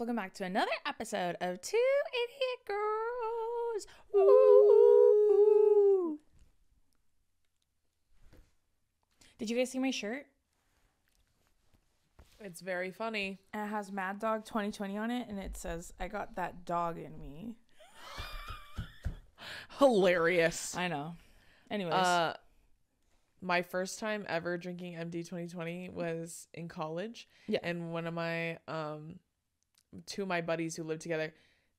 welcome back to another episode of Two Idiot Girls. Woo! Did you guys see my shirt? It's very funny. It has Mad Dog 2020 on it, and it says, I got that dog in me. Hilarious. I know. Anyways. My first time ever drinking MD 2020 was in college. Yeah. And one of my, two of my buddies who lived together,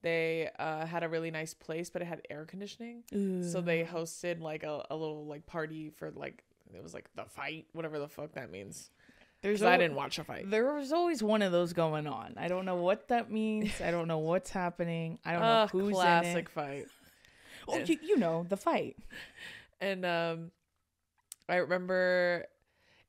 they had a really nice place, but it had air conditioning. Ooh. So they hosted like a little like party for like, it was like the fight, whatever the fuck that means. I didn't watch a fight. There was always one of those going on. I don't know what that means. I don't know what's happening. I don't know who's classic in it. Fight. Well, you know, the fight. And I remember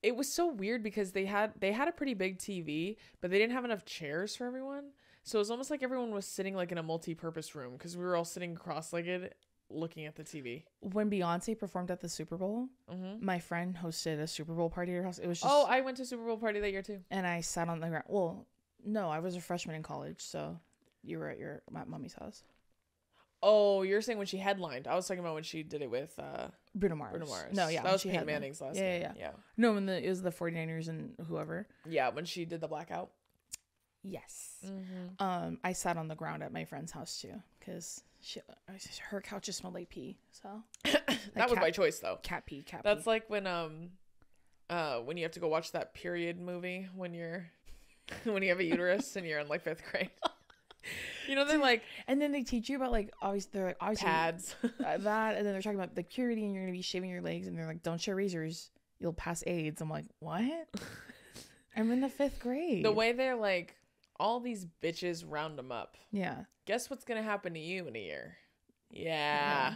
it was so weird because they had a pretty big TV, but they didn't have enough chairs for everyone. So it was almost like everyone was sitting like in a multi-purpose room because we were all sitting cross-legged looking at the TV. When Beyonce performed at the Super Bowl, my friend hosted a Super Bowl party at her house. It was just, I went to a Super Bowl party that year too. And I sat on the ground. Well, no, I was a freshman in college, so you were at my mommy's house. Oh, you're saying when she headlined. I was talking about when she did it with Bruno Mars. No, yeah. That was Peyton Manning's last game. Yeah. No, when it was the 49ers and whoever. Yeah, when she did the blackout. Yes. I sat on the ground at my friend's house too because her couches smelled like pee. So that was my choice though. Cat pee. That's like when you have to go watch that period movie when you have a uterus and you're in like 5th grade. You know, they're like, and then they teach you about like obviously pads that, and then they're talking about like purity, and you're gonna be shaving your legs, and they're like, don't share razors, you'll pass AIDS. I'm like, what? I'm in the 5th grade. The way they're like, all these bitches round them up. Yeah. Guess what's gonna happen to you in a year? Yeah.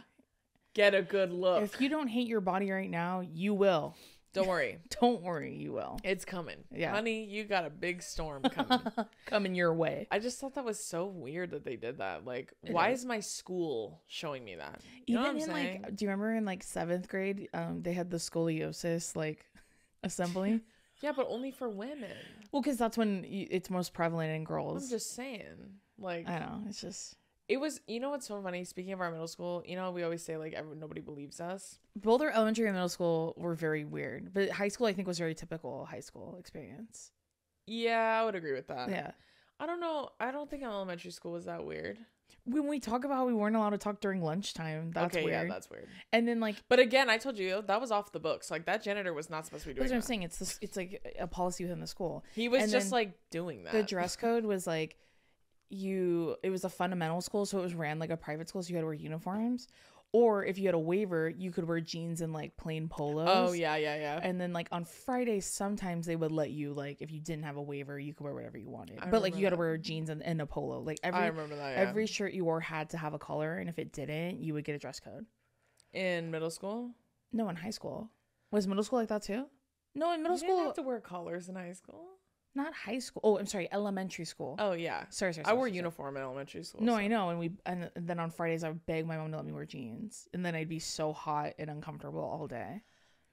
Get a good look. If you don't hate your body right now, you will. Don't worry. Don't worry, you will. It's coming. Yeah. Honey, you got a big storm coming. Coming your way. I just thought that was so weird that they did that. Like, why is my school showing me that? You know what I'm saying? Like, do you remember in like 7th grade, they had the scoliosis like assembly? Yeah, but only for women. Well, because that's when it's most prevalent in girls. I'm just saying. Like, I know. It's just... It was, you know what's so funny? Speaking of our middle school, you know, we always say like nobody believes us. Both our elementary and middle school were very weird, but high school I think was very typical high school experience. Yeah, I would agree with that. Yeah. I don't know. I don't think elementary school was that weird. When we talk about how we weren't allowed to talk during lunchtime, that's weird. Yeah, that's weird. And then like, but again, I told you that was off the books. Like that janitor was not supposed to be doing that. That's what I'm saying. It's like a policy within the school. He was just like doing that. The dress code was like, it was a fundamental school, so it was ran like a private school, so you had to wear uniforms, or if you had a waiver you could wear jeans and like plain polos. Oh yeah. And then like on Fridays sometimes they would let you, like, if you didn't have a waiver you could wear whatever you wanted, but like you had to wear jeans and a polo. Like I remember that. Yeah. Every shirt you wore had to have a color, and if it didn't you would get a dress code. In middle school? No, in high school. Was middle school like that too? No, in middle school you didn't have to wear collars in high school. Not high school. Oh, I'm sorry, elementary school. Oh yeah. Sorry. I wore uniform in elementary school. No, so. I know, and then on Fridays I would beg my mom to let me wear jeans, and then I'd be so hot and uncomfortable all day.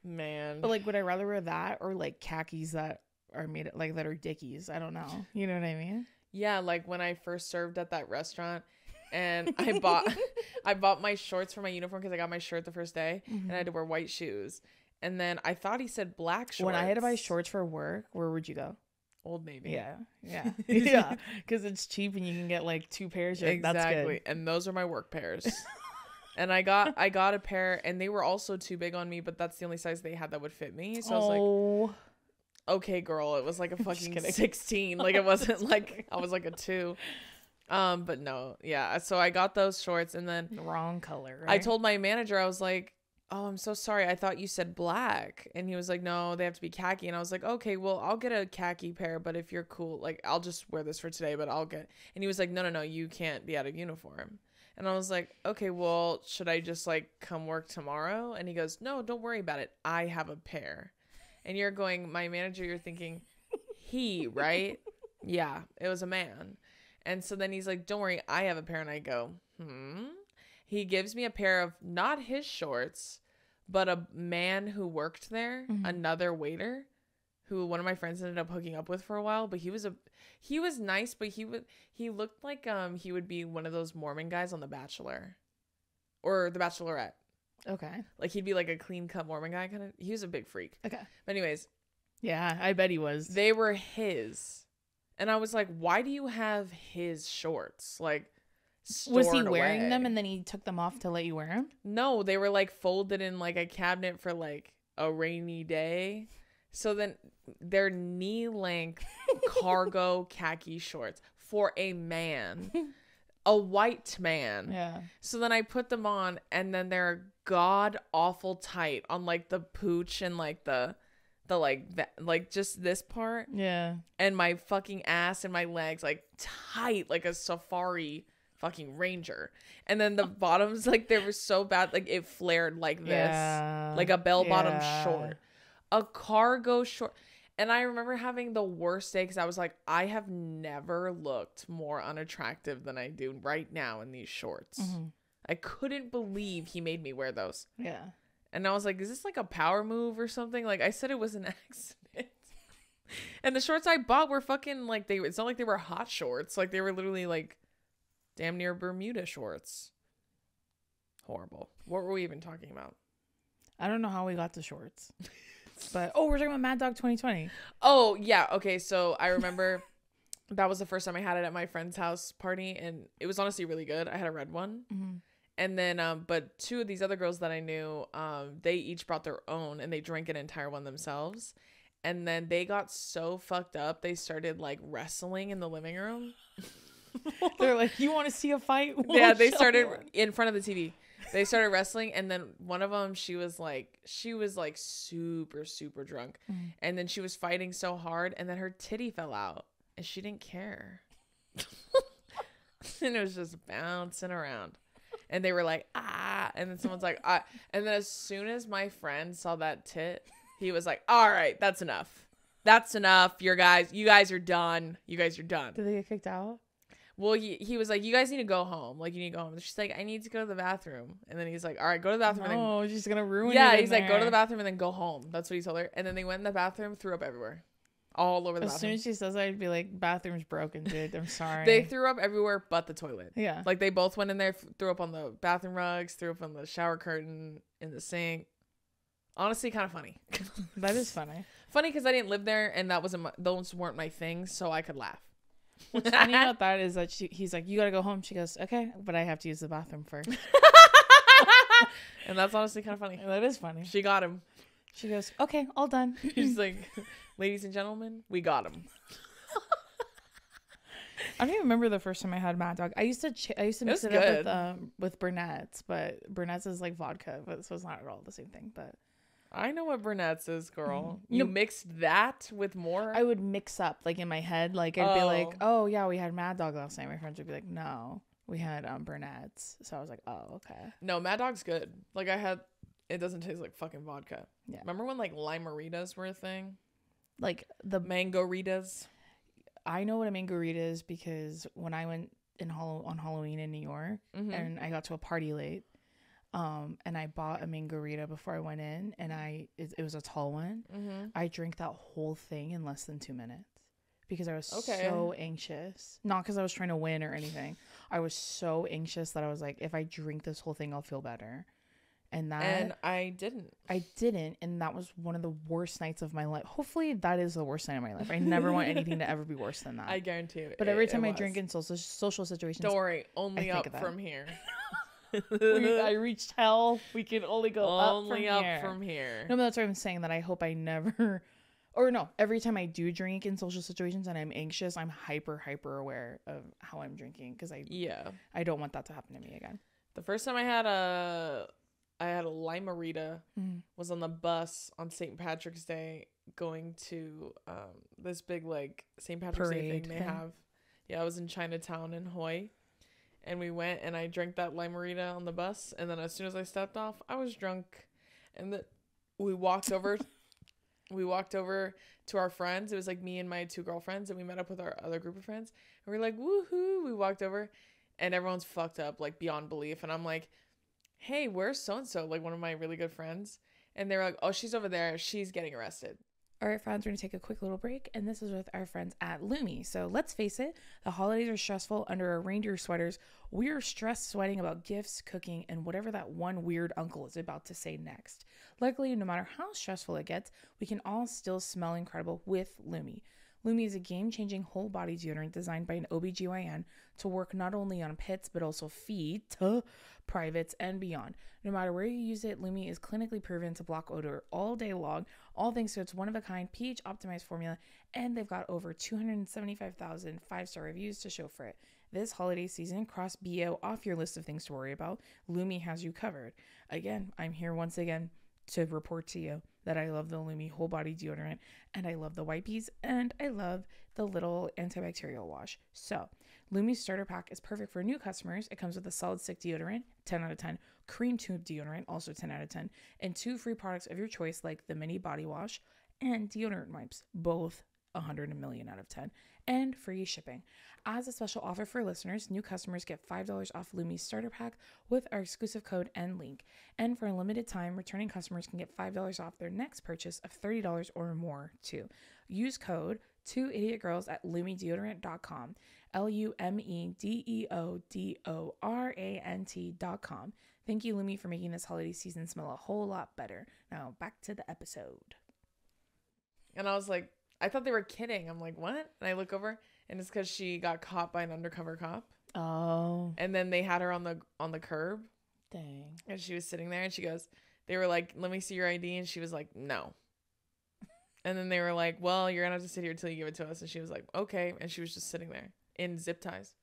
Man. But like, would I rather wear that or like khakis that are made like that are Dickies? I don't know. You know what I mean? Yeah, like when I first served at that restaurant, and I bought my shorts for my uniform because I got my shirt the first day, and I had to wear white shoes, and then I thought he said black shorts. When I had to buy shorts for work, where would you go? Old Navy. Yeah. Yeah, because it's cheap and you can get like 2 pairs. Exactly. That's good. And those are my work pairs. And I got a pair, and they were also too big on me, but that's the only size they had that would fit me. So I was like, okay, girl. It was like a fucking 16. Like it wasn't like I was like a 2. But no, yeah. So I got those shorts, and then the wrong color. Right? I told my manager, I was like, oh, I'm so sorry. I thought you said black. And he was like, no, they have to be khaki. And I was like, okay, well, I'll get a khaki pair, but if you're cool, like, I'll just wear this for today, but I'll get. And he was like, no, you can't be out of uniform. And I was like, okay, well, should I just like come work tomorrow? And he goes, no, don't worry about it. I have a pair. And you're going, my manager, you're thinking, he, right? Yeah, it was a man. And so then he's like, don't worry, I have a pair. And I go, He gives me a pair of not his shorts, but a man who worked there, another waiter, who one of my friends ended up hooking up with for a while, but he was nice, but he looked like he would be one of those Mormon guys on The Bachelor or The Bachelorette. Okay. Like he'd be like a clean cut Mormon guy kind of. He was a big freak. Okay. But anyways, yeah, I bet he was. They were his. And I was like, why do you have his shorts? Like, was he wearing them and then he took them off to let you wear them? No, they were like folded in like a cabinet for like a rainy day. So then they're knee length cargo khaki shorts for a man, a white man. Yeah. So then I put them on and then they're god awful tight on like the pooch and like the like just this part. Yeah. And my fucking ass and my legs like tight like a safari fucking ranger. And then the bottoms, like they were so bad, like it flared like this. Yeah. Like a bell bottom short. A cargo short. And I remember having the worst day because I was like, I have never looked more unattractive than I do right now in these shorts. Mm-hmm. I couldn't believe he made me wear those. Yeah. And I was like, is this like a power move or something? Like I said it was an accident. And the shorts I bought were fucking like it's not like they were hot shorts. Like they were literally like damn near Bermuda shorts. Horrible. What were we even talking about? I don't know how we got to shorts. But we're talking about Mad Dog 2020. Oh, yeah. Okay, so I remember that was the first time I had it at my friend's house party, and it was honestly really good. I had a red one. Mm-hmm. And then, but two of these other girls that I knew, they each brought their own, and they drank an entire one themselves. And then they got so fucked up, they started, like, wrestling in the living room. They're like, you want to see a fight? Yeah, they started in front of the TV. They started wrestling, and then one of them, she was like super, super drunk. Mm. And then she was fighting so hard, and then her titty fell out, and she didn't care. And it was just bouncing around. And they were like, ah. And then someone's like, ah. And then as soon as my friend saw that tit, he was like, all right, that's enough. That's enough. You guys are done. You guys are done. Did they get kicked out? Well, he was like, you guys need to go home. Like, you need to go home. And she's like, I need to go to the bathroom. And then he's like, all right, go to the bathroom. Oh, she's going to ruin it. Yeah, he's like, go to the bathroom and then go home. That's what he told her. And then they went in the bathroom, threw up everywhere. All over the bathroom. As soon as she says that, I'd be like, bathroom's broken, dude. I'm sorry. They threw up everywhere but the toilet. Yeah. Like, they both went in there, threw up on the bathroom rugs, threw up on the shower curtain, in the sink. Honestly, kind of funny. That is funny. Funny because I didn't live there and those weren't my things, so I could laugh. What's funny about that is that he's like, you gotta go home. She goes, okay, but I have to use the bathroom first. And that's honestly kind of funny. That is funny. She got him. She goes, okay, all done. She's like, ladies and gentlemen, we got him. I don't even remember the first time I had Mad Dog. I used to mix it up with Burnett's, but Burnett's is like vodka, so it's not at all the same thing. But I know what Burnett's is, girl. You mixed that with more? I would mix up, like, in my head. Like, I'd be like, oh, yeah, we had Mad Dog last night. My friends would be like, no, we had Burnett's. So I was like, oh, okay. No, Mad Dog's good. Like, it doesn't taste like fucking vodka. Yeah. Remember when, like, Lime-A-Ritas were a thing? Like, the Mango-Ritas? I know what a Mango-Rita is because when I went on Halloween in New York, mm-hmm. and I got to a party late, and I bought a Mango-Rita before I went in, and it was a tall one. Mm-hmm. I drank that whole thing in less than 2 minutes because I was so anxious. Not because I was trying to win or anything. I was so anxious that I was like, if I drink this whole thing, I'll feel better. And I didn't. And that was one of the worst nights of my life. Hopefully that is the worst night of my life. I never want anything to ever be worse than that. I guarantee you. But every time I drink in social situations, don't worry, only up from here. I reached hell. We can only go only up from here. No, but that's what I'm saying. That I hope I never, or no, every time I do drink in social situations and I'm anxious, I'm hyper aware of how I'm drinking because I don't want that to happen to me again. The first time I had a Lime-A-Rita was on the bus on St. Patrick's Day going to this big like St. Patrick's Day thing they have. Yeah, I was in Chinatown in Hawaii. And we went and I drank that Lime-A-Rita on the bus. And then as soon as I stepped off, I was drunk. And we walked over to our friends. It was like me and my two girlfriends. And we met up with our other group of friends. And we were like, woohoo. We walked over and everyone's fucked up like beyond belief. And I'm like, hey, where's so-and-so? Like one of my really good friends. And they were like, oh, she's over there. She's getting arrested. All right, friends, we're going to take a quick little break, and this is with our friends at Lumi. So let's face it, the holidays are stressful. Under our reindeer sweaters, we're stressed sweating about gifts, cooking, and whatever that one weird uncle is about to say next. Luckily, no matter how stressful it gets, we can all still smell incredible with Lumi. Lumi is a game-changing whole-body deodorant designed by an OBGYN to work not only on pits, but also feet, privates, and beyond. No matter where you use it, Lumi is clinically proven to block odor all day long, all thanks to its one-of-a-kind pH-optimized formula, and they've got over 275,000 five-star reviews to show for it. This holiday season, cross BO off your list of things to worry about. Lumi has you covered. Again, I'm here once again to report to you that I love the Lumi whole body deodorant, and I love the wipes, and I love the little antibacterial wash. So Lumi's starter pack is perfect for new customers. It comes with a solid stick deodorant, 10 out of 10, cream tube deodorant, also 10 out of 10, and 2 free products of your choice like the mini body wash and deodorant wipes, both 100 million out of 10, and free shipping. As a special offer for listeners, new customers get $5 off Lumi's starter pack with our exclusive code and link. And for a limited time, returning customers can get $5 off their next purchase of $30 or more too. Use code 2idiotgirls at lumideodorant.com, LUMEDEODORANT.com. Thank you, Lumi, for making this holiday season smell a whole lot better. Now back to the episode. And I was like, I thought they were kidding. I'm like, what? And I look over, and it's because she got caught by an undercover cop. Oh. And then they had her on the curb. Dang. And she was sitting there, and she goes, they were like, let me see your ID. And she was like, no. And then they were like, well, you're going to have to sit here until you give it to us. And she was like, okay. And she was just sitting there in zip ties.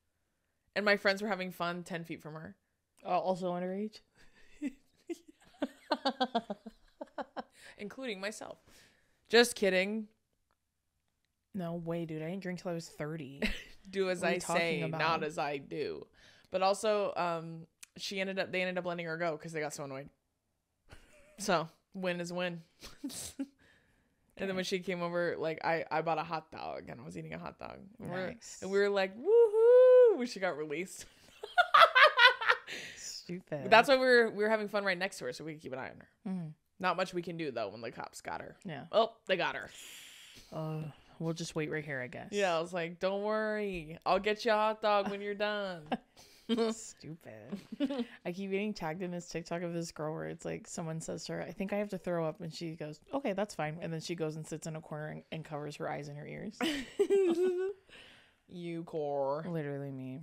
And my friends were having fun 10 feet from her. Also underage? Including myself. Just kidding. No way, dude. I didn't drink till I was 30. Do as I say, not as I do. But also, they ended up letting her go because they got so annoyed. So, win is win. And then when she came over, like, I bought a hot dog, and I was eating a hot dog. Nice. And we were like, woohoo, when she got released. Stupid. That's why we were having fun right next to her, so we could keep an eye on her. Mm-hmm. Not much we can do, though, when the cops got her. Yeah. Oh, they got her. We'll just wait right here, I guess. Yeah, I was like, don't worry. I'll get you a hot dog when you're done. Stupid. I keep getting tagged in this TikTok of this girl where it's like someone says to her, I think I have to throw up, and she goes, okay, that's fine, and then she goes and sits in a corner and covers her eyes and her ears. You core. Literally me.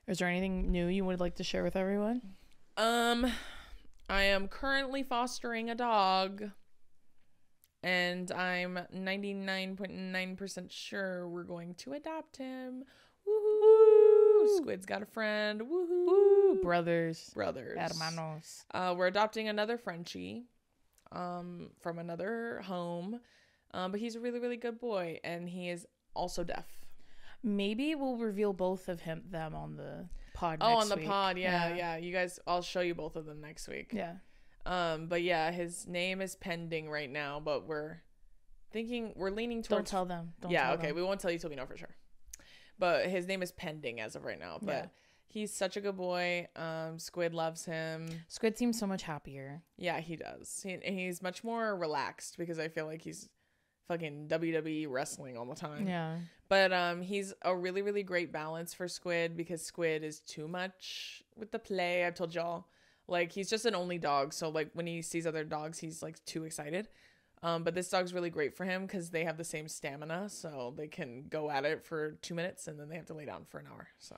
Is there anything new you would like to share with everyone? I am currently fostering a dog, and I'm 99.9% sure we're going to adopt him. Woohoo! Squid's got a friend. Woohoo! Woo! Brothers. Hermanos. We're adopting another Frenchie from another home. But he's a really, really good boy, and he is also deaf. Maybe we'll reveal both of them on the pod next week. Oh, on the pod. Yeah. You guys, I'll show you both of them next week. Yeah. But yeah, his name is pending right now, but we're leaning towards. Don't tell them. Okay. We won't tell you till we know for sure. But his name is pending as of right now. But he's such a good boy. Squid loves him. Squid seems so much happier. Yeah, he does. He's much more relaxed because I feel like he's fucking WWE wrestling all the time. Yeah. But he's a really, really great balance for Squid because Squid is too much with the play. I've told y'all. Like, he's just an only dog. So, like, when he sees other dogs, he's, like, too excited. But this dog's really great for him because they have the same stamina. So, they can go at it for 2 minutes and then they have to lay down for an hour. So,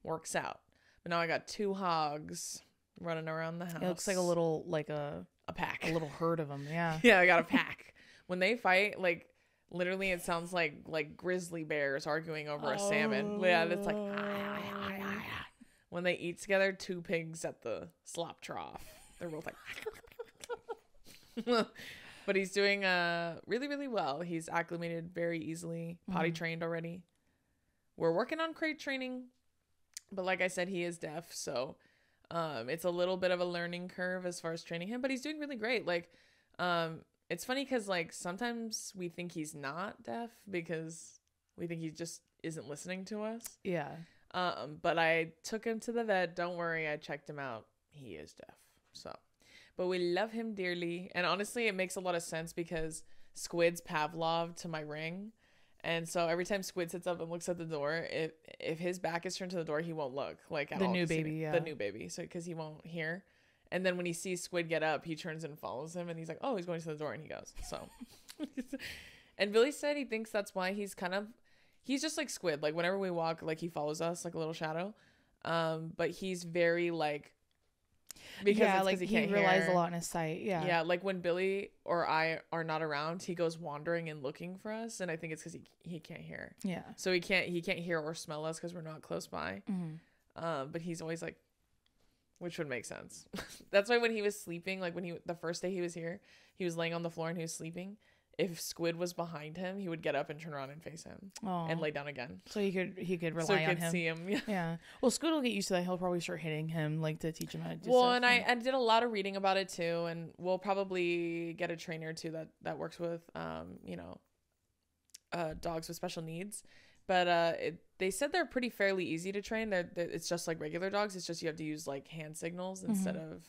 works out. But now I got 2 hogs running around the house. It looks like a little, like a pack. A little herd of them, yeah. Yeah, I got a pack. When they fight, like, literally it sounds like grizzly bears arguing over a salmon. Yeah, it's like... When they eat together, 2 pigs at the slop trough. They're both like... But he's doing really, really well. He's acclimated very easily. Potty trained already. We're working on crate training. But like I said, he is deaf. So it's a little bit of a learning curve as far as training him. But he's doing really great. Like, it's funny because, like, sometimes we think he's not deaf because we think he just isn't listening to us. Yeah. But I took him to the vet. Don't worry. I checked him out. He is deaf. So, but we love him dearly. And honestly, it makes a lot of sense because Squid's Pavlov to my ring. And so every time Squid sits up and looks at the door, if his back is turned to the door, he won't look like at The all. new baby, yeah. The new baby. So because he won't hear. And then when he sees Squid get up, he turns and follows him, and he's like, "Oh, he's going to the door," and he goes. So, and Billy said he thinks that's why he's just like Squid. Like whenever we walk, like he follows us like a little shadow. But he's very like. Because like he relies a lot on his sight. Yeah, like when Billy or I are not around, he goes wandering and looking for us, and I think it's because he can't hear. Yeah, so he can't hear or smell us because we're not close by. But he's always like, which would make sense. That's why when he was sleeping, like the first day he was here, he was laying on the floor and he was sleeping. If Squid was behind him, he would get up and turn around and face him. Aww. And lay down again. So he could rely on him. See him. Yeah. Well, Squid will get used to that. He'll probably start hitting him, like to teach him how to do stuff. Well, and I did a lot of reading about it too, and we'll probably get a trainer too that works with dogs with special needs. But they said they're fairly easy to train. It's just like regular dogs. It's just you have to use like hand signals instead of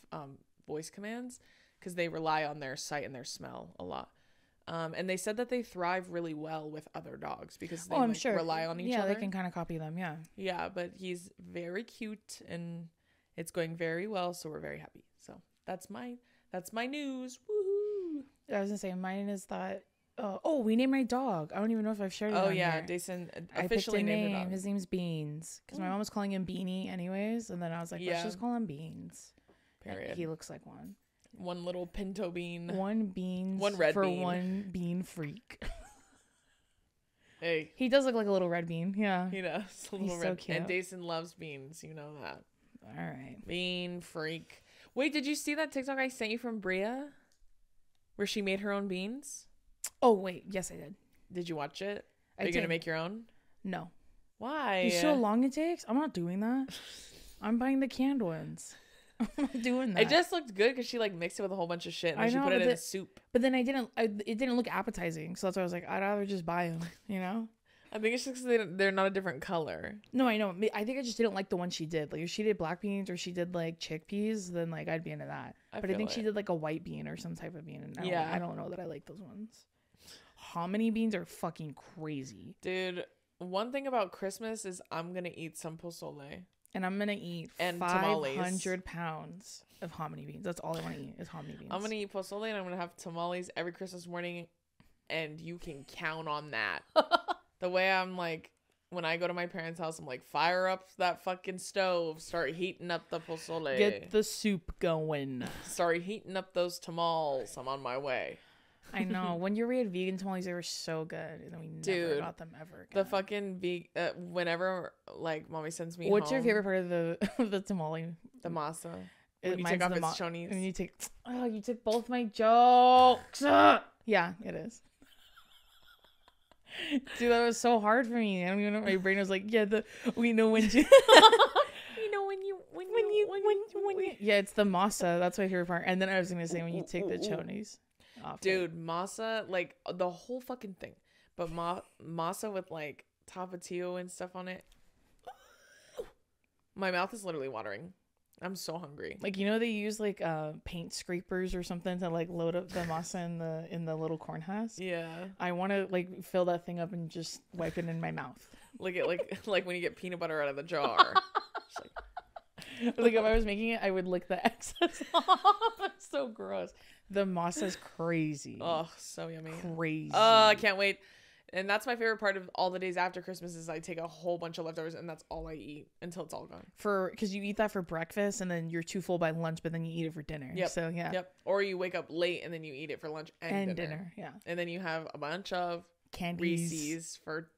voice commands because they rely on their sight and their smell a lot. And they said that they thrive really well with other dogs because they rely on each other. Yeah, they can kind of copy them. Yeah. Yeah, but he's very cute and it's going very well, so we're very happy. So that's my news. Woohoo! I was gonna say mine is that. We named my dog. I don't even know if I've shared it. Oh yeah, here. Jason officially named her dog. His name's Beans because my mom was calling him Beanie anyways, and then I was like, let's just call him Beans. Period. And he looks like one. One little pinto bean. One beans. One red for bean. One bean freak. Hey. He does look like a little red bean. Yeah. He does. He's so cute. And Jason loves beans. You know that. All right. Bean freak. Wait, did you see that TikTok I sent you from Bria? Where she made her own beans? Oh, wait. Yes, I did. Did you watch it? Are you going to make your own? No. Why? You see how long it takes? I'm not doing that. I'm buying the canned ones. I'm not doing that. It just looked good because she like mixed it with a whole bunch of shit and then she put it in a soup. But then it didn't look appetizing. So that's why I was like, I'd rather just buy them, you know? I think it's just because they're not a different color. No, I know. I think I just didn't like the one she did. Like if she did black beans or she did like chickpeas, then like I'd be into that. But I think she did like a white bean or some type of bean. And I don't know that I like those ones. Hominy beans are fucking crazy. Dude, one thing about Christmas is I'm going to eat some pozole. And I'm going to eat 500 pounds of hominy beans. That's all I want to eat is hominy beans. I'm going to eat pozole and I'm going to have tamales every Christmas morning. And you can count on that. The way I'm like, when I go to my parents' house, I'm like, fire up that fucking stove. Start heating up the pozole. Get the soup going. Start heating up those tamales. I'm on my way. I know. When we had vegan tamales, they were so good. And then we never got them ever again. The fucking whenever like mommy sends me What's your favorite part of the tamale? The masa. When you take off its chonies. And you took both my jokes. Yeah, it is. Dude, that was so hard for me. I don't even know. My brain was like, yeah, we know when you yeah, it's the masa. That's my favorite part. And then I was gonna say when you take the chonies. Dude, masa, like the whole fucking thing, but masa with like tapatio and stuff on it. My mouth is literally watering. I'm so hungry. Like, you know, they use like paint scrapers or something to like load up the masa in the little corn husk. Yeah, I want to like fill that thing up and just wipe it in my mouth. Like when you get peanut butter out of the jar. Like if I was making it, I would lick the excess off. It's so gross. The masa's crazy. Oh, so yummy. Crazy. I can't wait. And that's my favorite part of all the days after Christmas is I take a whole bunch of leftovers and that's all I eat until it's all gone. Because you eat that for breakfast and then you're too full by lunch, but then you eat it for dinner. Yep. So yeah. Yep. Or you wake up late and then you eat it for lunch and dinner. Yeah. And then you have a bunch of candies, Reese's for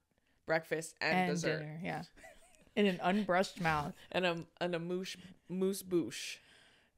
breakfast and dessert. Dinner. Yeah. In an unbrushed mouth. And a moose bouche.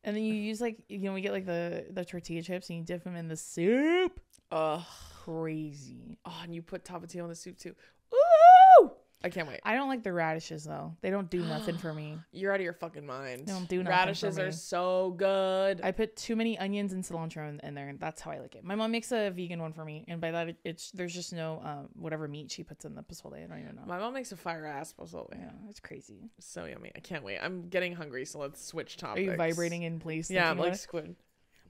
And then you use like, you know, we get like the tortilla chips and you dip them in the soup. Ugh. Crazy. Oh, and you put tapatio in the soup too. Ooh! I can't wait. I don't like the radishes though. They don't do nothing for me. You're out of your fucking mind. They don't do nothing radishes for me. Are so good. I put too many onions and cilantro in there and that's how I like it. My mom makes a vegan one for me and by that there's just no whatever meat she puts in the pozole. I don't even know. My mom makes a fire ass pozole. Yeah, it's crazy. So yummy. I can't wait. I'm getting hungry, so let's switch topics. Are you vibrating in place? Yeah, I'm like Squid.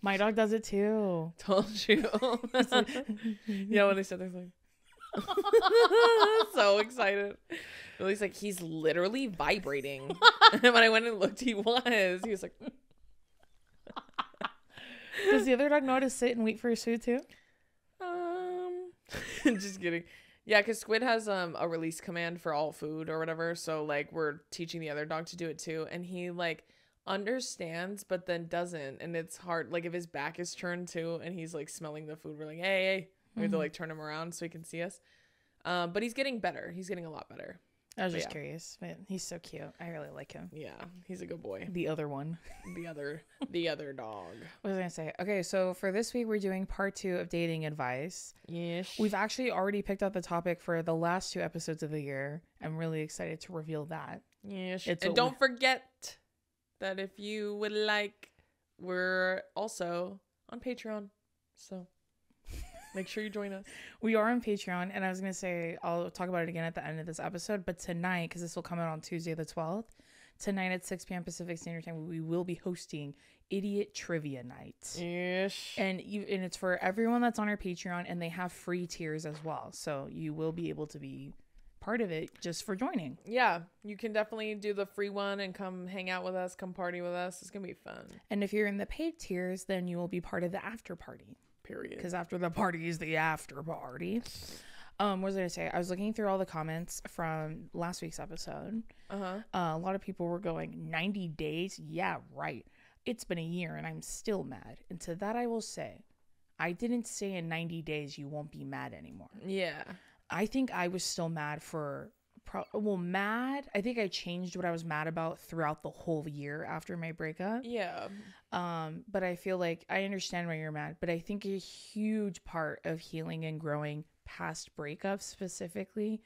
My dog does it too. Told you. Yeah, when they said they're like so excited. Lily's like, he's literally vibrating. And when I went and looked, he was like Does the other dog know how to sit and wait for his food too? Just kidding. Yeah, because Squid has a release command for all food or whatever. So like we're teaching the other dog to do it too. And he like understands but then doesn't, and it's hard. Like if his back is turned too and he's like smelling the food, we're like, hey. We have to like turn him around so he can see us. But he's getting better. He's getting a lot better. I was just curious. Man, he's so cute. I really like him. Yeah, he's a good boy. The other one. The other dog. What was I gonna say? Okay, so for this week we're doing part 2 of dating advice. Yes. We've actually already picked out the topic for the last 2 episodes of the year. I'm really excited to reveal that. Yes. And don't forget that if you would like, we're also on Patreon. So make sure you join us. We are on Patreon, and I was going to say, I'll talk about it again at the end of this episode, but tonight, because this will come out on Tuesday the 12th, tonight at 6 p.m. Pacific Standard Time, we will be hosting Idiot Trivia Night. Yes. And it's for everyone that's on our Patreon, and they have free tiers as well. So you will be able to be part of it just for joining. Yeah, you can definitely do the free one and come hang out with us, come party with us. It's going to be fun. And if you're in the paid tiers, then you will be part of the after party. Period. Because after the party is the after party. What was I gonna say? I was looking through all the comments from last week's episode. A lot of people were going, 90 days? Yeah, right. It's been a year and I'm still mad. And to that I will say, I didn't say in 90 days you won't be mad anymore. Yeah. I think I was still mad for... mad. I think I changed what I was mad about throughout the whole year after my breakup. Yeah. But I feel like I understand why you're mad, but I think a huge part of healing and growing past breakups specifically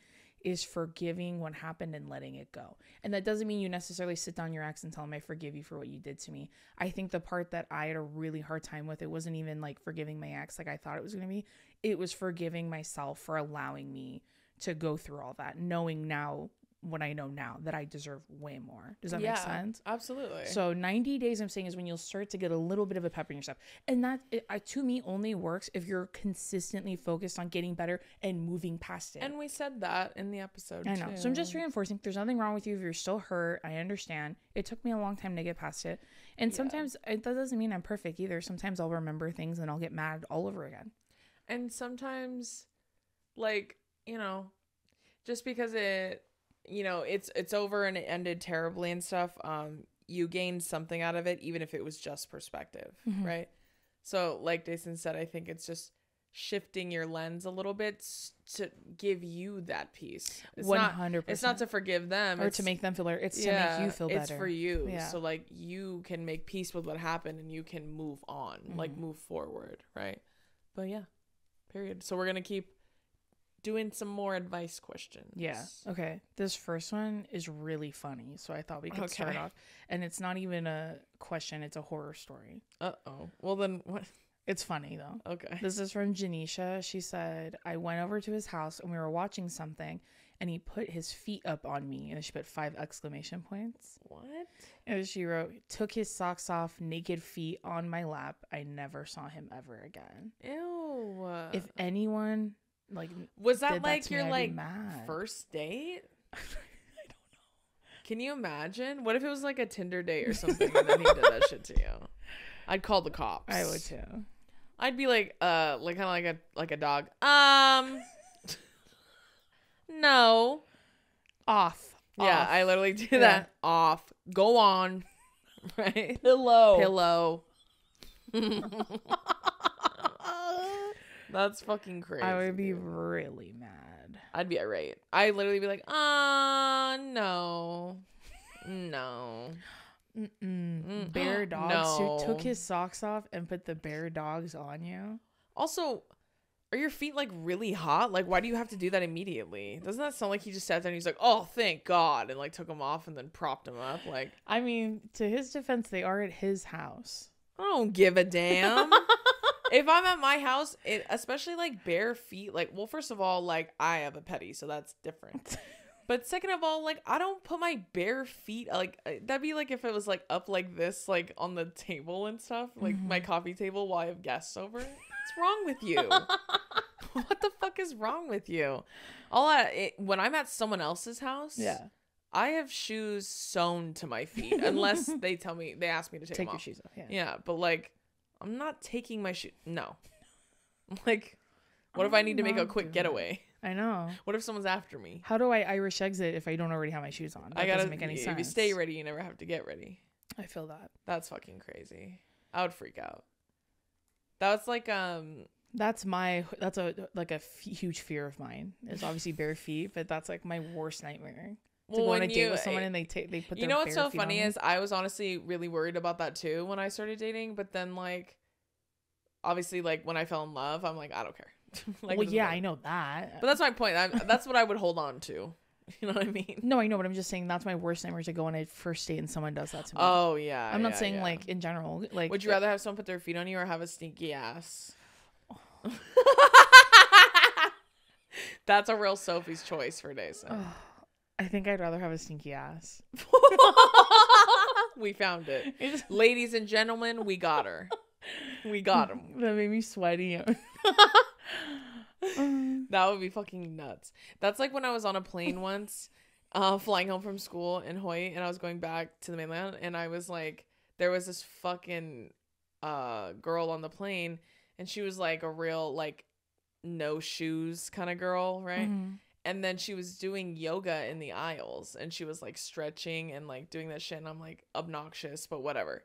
is forgiving what happened and letting it go. And that doesn't mean you necessarily sit down your ex and tell him, I forgive you for what you did to me. I think the part that I had a really hard time with, it wasn't even like forgiving my ex like I thought it was going to be. It was forgiving myself for allowing me to go through all that, knowing now what I know now that I deserve way more. Does that make sense? Absolutely. So 90 days I'm saying is when you'll start to get a little bit of a pep in yourself. And that to me only works if you're consistently focused on getting better and moving past it. And we said that in the episode I know. So I'm just reinforcing there's nothing wrong with you if you're still hurt. I understand. It took me a long time to get past it. And sometimes that doesn't mean I'm perfect either. Sometimes I'll remember things and I'll get mad all over again. And sometimes like, you know, just because it's over and it ended terribly and stuff, you gained something out of it, even if it was just perspective, right? So like Jason said, I think it's just shifting your lens a little bit to give you that peace. It's 100%. It's not to forgive them or to make them feel better. It's to make you feel better. It's for you. Yeah. So like you can make peace with what happened and you can move on, like move forward, right? But yeah, period. So we're going to keep doing some more advice questions. Yeah. Okay. This first one is really funny, so I thought we could start off. And it's not even a question, it's a horror story. Uh-oh. Well then what? It's funny though. Okay. This is from Janisha. She said, I went over to his house and we were watching something and he put his feet up on me, and she put 5 exclamation points. What? And she wrote, took his socks off, naked feet on my lap. I never saw him ever again. Ew. If anyone was that like your like mad. First date? I don't know. Can you imagine? What if it was like a Tinder date or something and then he did that shit to you? I'd call the cops. I would too. I'd be like kind of like a dog. No. Off. Yeah, I literally do that. Off. Go on. Right? Pillow. That's fucking crazy. I would be really mad. I'd be irate. I'd literally be like, no. Bear dogs who took his socks off and put the bear dogs on you. Also, are your feet like really hot? Like, why do you have to do that immediately? Doesn't that sound like he just sat there and he's like, oh, thank God, and like took them off and then propped them up? Like, I mean, to his defense, they are at his house. I don't give a damn. If I'm at my house, especially like bare feet, like, well, first of all, like I have a petty, so that's different. But second of all, like, I don't put my bare feet, like, that'd be like if it was like up like this, like on the table and stuff, like my coffee table while I have guests over. What's wrong with you? What the fuck is wrong with you? When I'm at someone else's house, I have shoes sewn to my feet unless they ask me to take them off. Your shoes off. Yeah, but like, I'm not taking my shoes. No. Like, what if I need to make a quick getaway? I know. What if someone's after me? How do I Irish exit if I don't already have my shoes on? That doesn't make any sense. If you stay ready, you never have to get ready. I feel that. That's fucking crazy. I would freak out. That's like that's a huge fear of mine. It's obviously bare feet, but that's like my worst nightmare. To go on a date with someone and they put their what's bare so feet funny on is I was honestly really worried about that too when I started dating, but then like obviously like when I fell in love, I'm like, I don't care. Like, well, yeah, I know that. But that's my point. That's what I would hold on to. You know what I mean? No, I know, but I'm just saying that's my worst nightmare, to go on a first date and someone does that to me. Oh, yeah. I'm not saying like in general. Like, would you rather have someone put their feet on you or have a stinky ass? That's a real Sophie's choice for days. I think I'd rather have a stinky ass. We found it. Ladies and gentlemen, we got her. We got him. That made me sweaty. That would be fucking nuts. That's like when I was on a plane once, flying home from school in Hawaii, and I was going back to the mainland, and I was like, there was this fucking girl on the plane, and she was like a real like no shoes kind of girl, right? Mm-hmm. And then she was doing yoga in the aisles, and she was like stretching and like doing that shit, and I'm like, obnoxious, but whatever.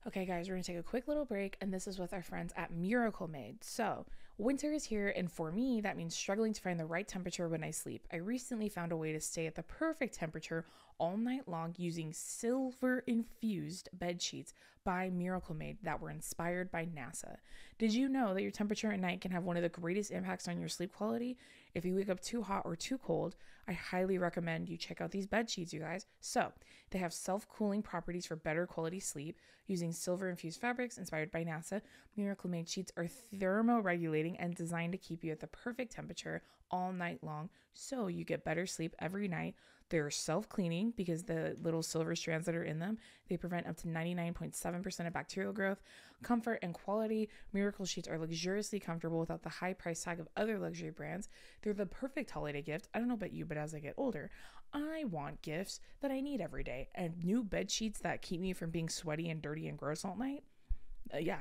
Okay, guys, we're going to take a quick little break, and this is with our friends at Miracle Made. So, winter is here, and for me, that means struggling to find the right temperature when I sleep. I recently found a way to stay at the perfect temperature all night long using silver-infused bed sheets by Miracle Made that were inspired by NASA. Did you know that your temperature at night can have one of the greatest impacts on your sleep quality? If you wake up too hot or too cold, I highly recommend you check out these bed sheets, you guys. So, they have self-cooling properties for better quality sleep. Using silver-infused fabrics inspired by NASA, Miracle Made sheets are thermoregulating and designed to keep you at the perfect temperature all night long, so you get better sleep every night. They're self-cleaning because the little silver strands that are in them, they prevent up to 99.7% of bacterial growth. Comfort and quality, Miracle sheets are luxuriously comfortable without the high price tag of other luxury brands. They're the perfect holiday gift. I don't know about you, but as I get older, I want gifts that I need every day, and new bed sheets that keep me from being sweaty and dirty and gross all night. Yeah,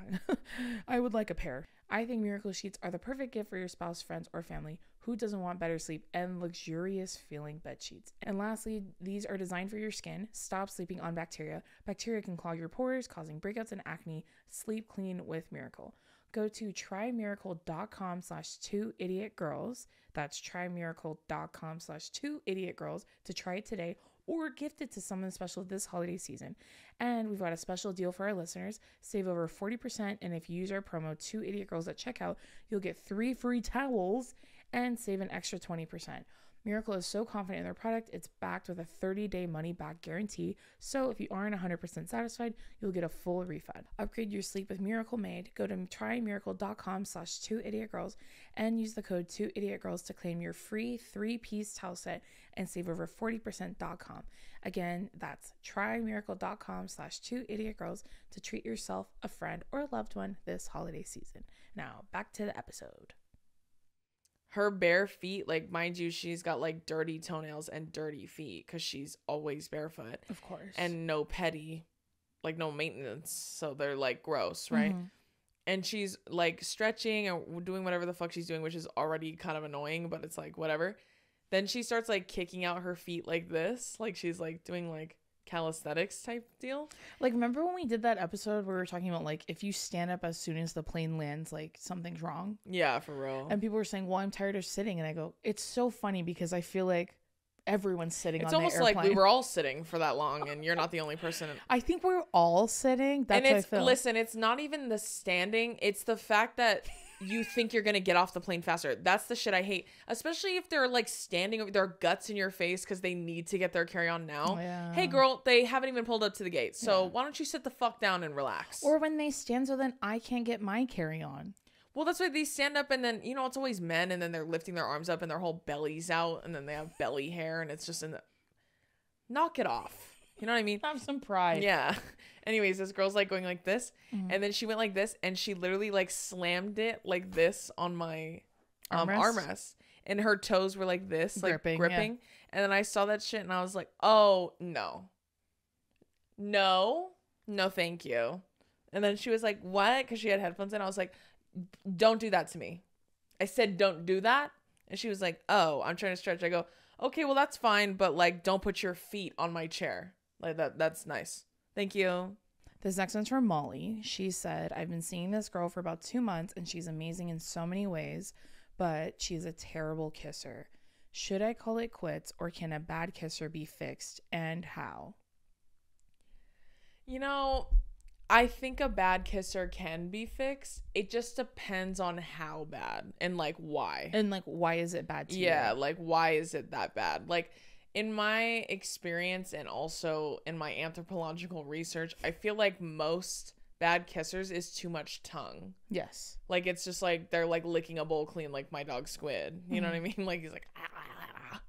I would like a pair. I think Miracle sheets are the perfect gift for your spouse, friends, or family. Who doesn't want better sleep and luxurious feeling bed sheets? And lastly, these are designed for your skin. Stop sleeping on bacteria. Bacteria can clog your pores, causing breakouts and acne. Sleep clean with Miracle. Go to trymiracle.com/2idiotgirls. That's trymiracle.com/2idiotgirls to try it today, or gift it to someone special this holiday season. And we've got a special deal for our listeners. Save over 40%, and if you use our promo 2idiotgirls at checkout, you'll get 3 free towels and save an extra 20%. Miracle is so confident in their product, it's backed with a 30-day money-back guarantee. So if you aren't 100% satisfied, you'll get a full refund. Upgrade your sleep with Miracle Made. Go to trymiracle.com/2idiotgirls and use the code 2idiotgirls to claim your free 3-piece towel set and save over 40%.com. Again, that's trymiracle.com/2idiotgirls to treat yourself, a friend, or a loved one this holiday season. Now, back to the episode. Her bare feet, like, mind you, she's got like dirty toenails and dirty feet because she's always barefoot, of course, and no petty, like no maintenance, so they're like gross, right? Mm-hmm. And she's like stretching and doing whatever the fuck she's doing, which is already kind of annoying, but it's like whatever. Then she starts like kicking out her feet like this, like she's like doing like calisthenics type deal. Like, remember when we did that episode where we were talking about like if you stand up as soon as the plane lands, like something's wrong? Yeah, for real. And people were saying, well, I'm tired of sitting, and I go, it's so funny because I feel like everyone's sitting on the airplane. It's almost like we were all sitting for that long, and you're not the only person. I think we're all sitting. That's how I feel. Listen, it's not even the standing, it's the fact that you think you're gonna get off the plane faster. That's the shit I hate, especially if they're like standing over their guts in your face because they need to get their carry-on now. Yeah. Hey girl, they haven't even pulled up to the gate, so why don't you sit the fuck down and relax? Or when they stand so then I can't get my carry-on. Well, that's why they stand up and then, you know, it's always men and then they're lifting their arms up and their whole belly's out and then they have belly hair and it's just in the... Knock it off. You know what I mean? Have some pride. Yeah. Anyways, this girl's like going like this and then she went like this and she literally like slammed it like this on my armrest. And her toes were like this, like gripping. Yeah. And then I saw that shit and I was like, oh, no. No, thank you. And then she was like, what? Because she had headphones in. I was like, don't do that to me. I said, don't do that. And she was like, oh, I'm trying to stretch. I go, okay, well, that's fine. But like, don't put your feet on my chair. Like that's nice. Thank you. This next one's from Molly. She said, I've been seeing this girl for about 2 months and she's amazing in so many ways, but she's a terrible kisser. Should I call it quits or can a bad kisser be fixed and how? You know, I think a bad kisser can be fixed. It just depends on how bad and like why. And like, why is it bad to you? Yeah, like why is it that bad? Like in my experience and also in my anthropological research, I feel like most bad kissers is too much tongue. Yes. Like it's just like they're like licking a bowl clean like my dog Squid. You know what I mean? Like he's like, ah,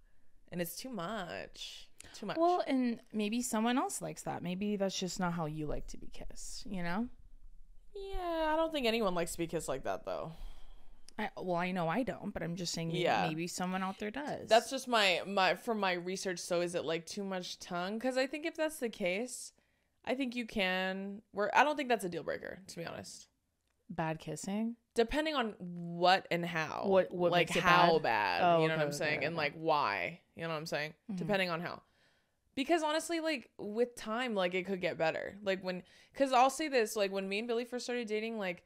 and it's too much. Too much. Well, and maybe someone else likes that. Maybe that's just not how you like to be kissed, you know? Yeah, I don't think anyone likes to be kissed like that though. I know I don't, but I'm just saying maybe someone out there does. That's just my from my research. So is it like too much tongue? Because I think if that's the case, I think you can. I don't think that's a deal breaker, to be honest. Bad kissing? Depending on what and how. What like makes it how bad? bad you know what I'm saying? And like why. You know what I'm saying? Depending on how. Because honestly, like with time, like it could get better. Like because I'll say this, like when me and Billy first started dating, like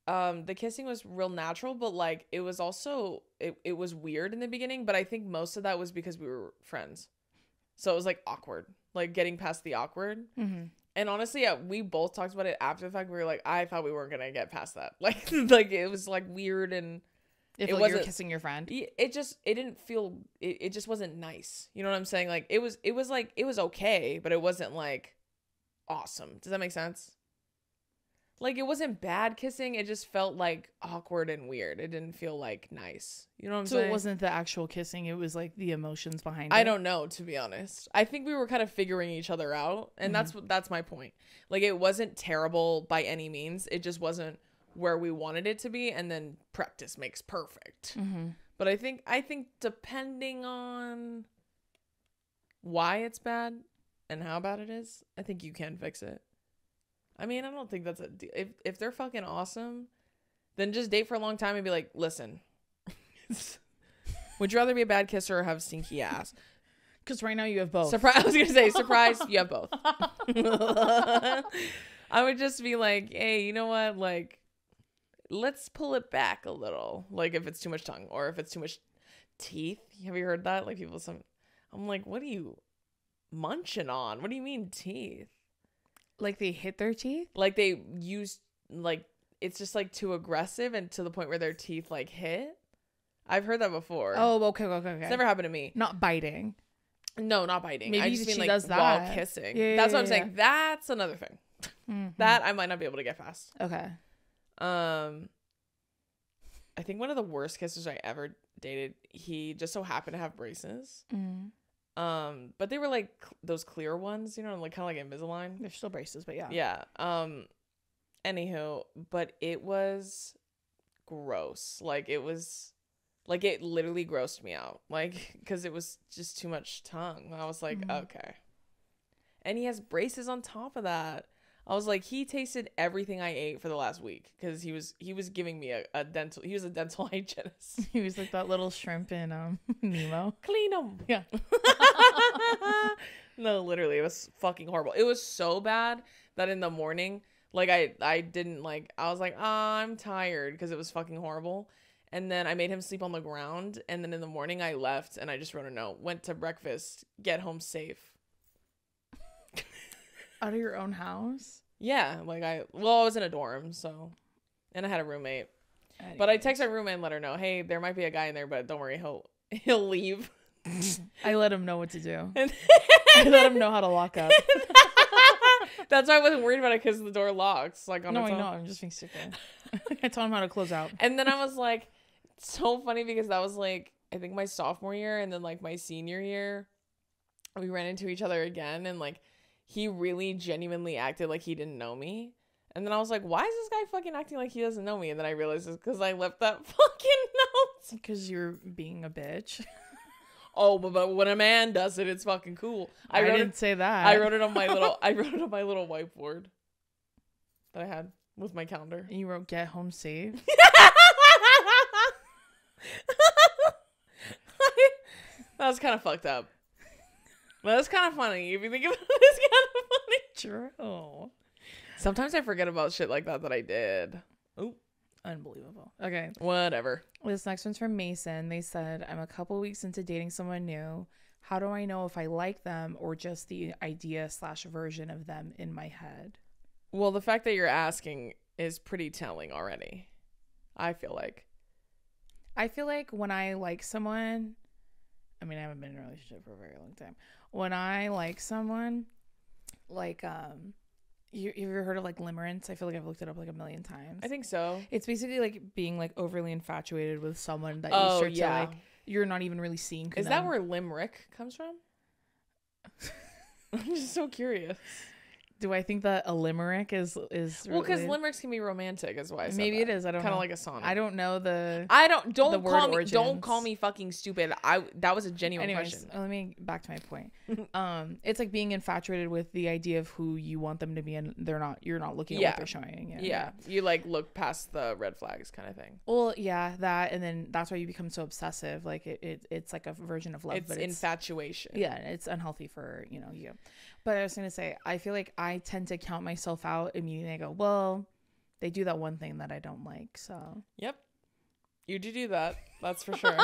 the kissing was real natural, but like it was also it was weird in the beginning, but I think most of that was because we were friends. So it was like awkward, like getting past the awkward. And honestly, we both talked about it after the fact. We were like, I thought we weren't gonna get past that. Like it was like weird and it like you're kissing your friend. It didn't feel. It just wasn't nice. You know what I'm saying? Like it was like it was okay, but it wasn't like awesome. Does that make sense? Like it wasn't bad kissing. It just felt like awkward and weird. It didn't feel like nice. You know what I'm saying? So it wasn't the actual kissing. It was like the emotions behind it. I don't know, to be honest. I think we were kind of figuring each other out. And that's my point. Like it wasn't terrible by any means. It just wasn't where we wanted it to be. And then practice makes perfect. But I think depending on why it's bad and how bad it is, I think you can fix it. I mean, I don't think that's a deal. If they're fucking awesome, then just date for a long time and be like, listen, would you rather be a bad kisser or have stinky ass? Because right now you have both. Surprise! I was gonna say, surprise, you have both. I would just be like, hey, you know what? Like, let's pull it back a little. Like, if it's too much tongue or if it's too much teeth. Have you heard that? Like, I'm like, what are you munching on? What do you mean teeth? Like they hit their teeth? Like they use, like, it's just like too aggressive and to the point where their teeth like hit. I've heard that before. Oh, okay. It's never happened to me. Not biting. No, not biting. Maybe I just mean she like does that while kissing. Yeah, that's what I'm yeah. saying. That's another thing. That I might not be able to get past. Okay. I think one of the worst kissers I ever dated, he just so happened to have braces. But they were like those clear ones, you know, like kind of like Invisalign. They're still braces, but yeah. Yeah. Anywho, but it was gross. Like it was, like it literally grossed me out. Like, because it was just too much tongue. I was like, okay. And he has braces on top of that. I was like, he tasted everything I ate for the last week because he was giving me a dental. He was a dental hygienist. He was like that little shrimp in Nemo. Clean him. Yeah. No, literally, it was fucking horrible. It was so bad that in the morning, like I didn't like. I was like, I'm tired because it was fucking horrible. And then I made him sleep on the ground. And then in the morning, I left and I just wrote a note. Went to breakfast. Get home safe. Out of your own house? Yeah, like I was in a dorm, so, and I had a roommate. Anyways. But I texted my roommate and let her know, hey, there might be a guy in there, but don't worry, he'll leave. I let him know what to do. I let him know how to lock up. That's why I wasn't worried about it because the door locks like on No, its I own. know. I'm just being stupid. I told him how to close out. And then I was like, so funny because that was like, I think my sophomore year, and then like my senior year, we ran into each other again, and like he really genuinely acted like he didn't know me. And then I was like, why is this guy fucking acting like he doesn't know me? And then I realized it's because I left that fucking note. Because you're being a bitch. Oh, but when a man does it, it's fucking cool. I didn't say that. I wrote it on my little whiteboard that I had with my calendar. And you wrote "Get home safe." That was kind of fucked up. But that's kind of funny. If you think about it, it's kind of funny. True. Sometimes I forget about shit like that I did. Ooh. Unbelievable. Okay. Whatever. This next one's from Mason. They said, I'm a couple weeks into dating someone new. How do I know if I like them or just the idea/version of them in my head? Well, the fact that you're asking is pretty telling already. I feel like when I like someone, I mean, I haven't been in a relationship for a very long time. When I like someone, like, you ever heard of like limerence? I feel like I've looked it up like a million times. I think so. It's basically like being like overly infatuated with someone that you start to like, you're not even really seeing. Is that where limerick comes from? I'm just so curious. Do I think that a limerick is well, because limericks can be romantic, is why I said maybe that. it is. I don't know. Kind of like a sonnet. I don't know don't call me fucking stupid. That was a genuine question. Let me back to my point. It's like being infatuated with the idea of who you want them to be, and you're not looking at what they're showing. Yeah. You like look past the red flags kind of thing. Well, yeah, that, and then that's why you become so obsessive. Like it's like a version of love, it's but infatuation. Yeah, it's unhealthy for you. But I was gonna say, I feel like I tend to count myself out immediately. I go, well, they do that one thing that I don't like, so. Yep, you do that. That's for sure.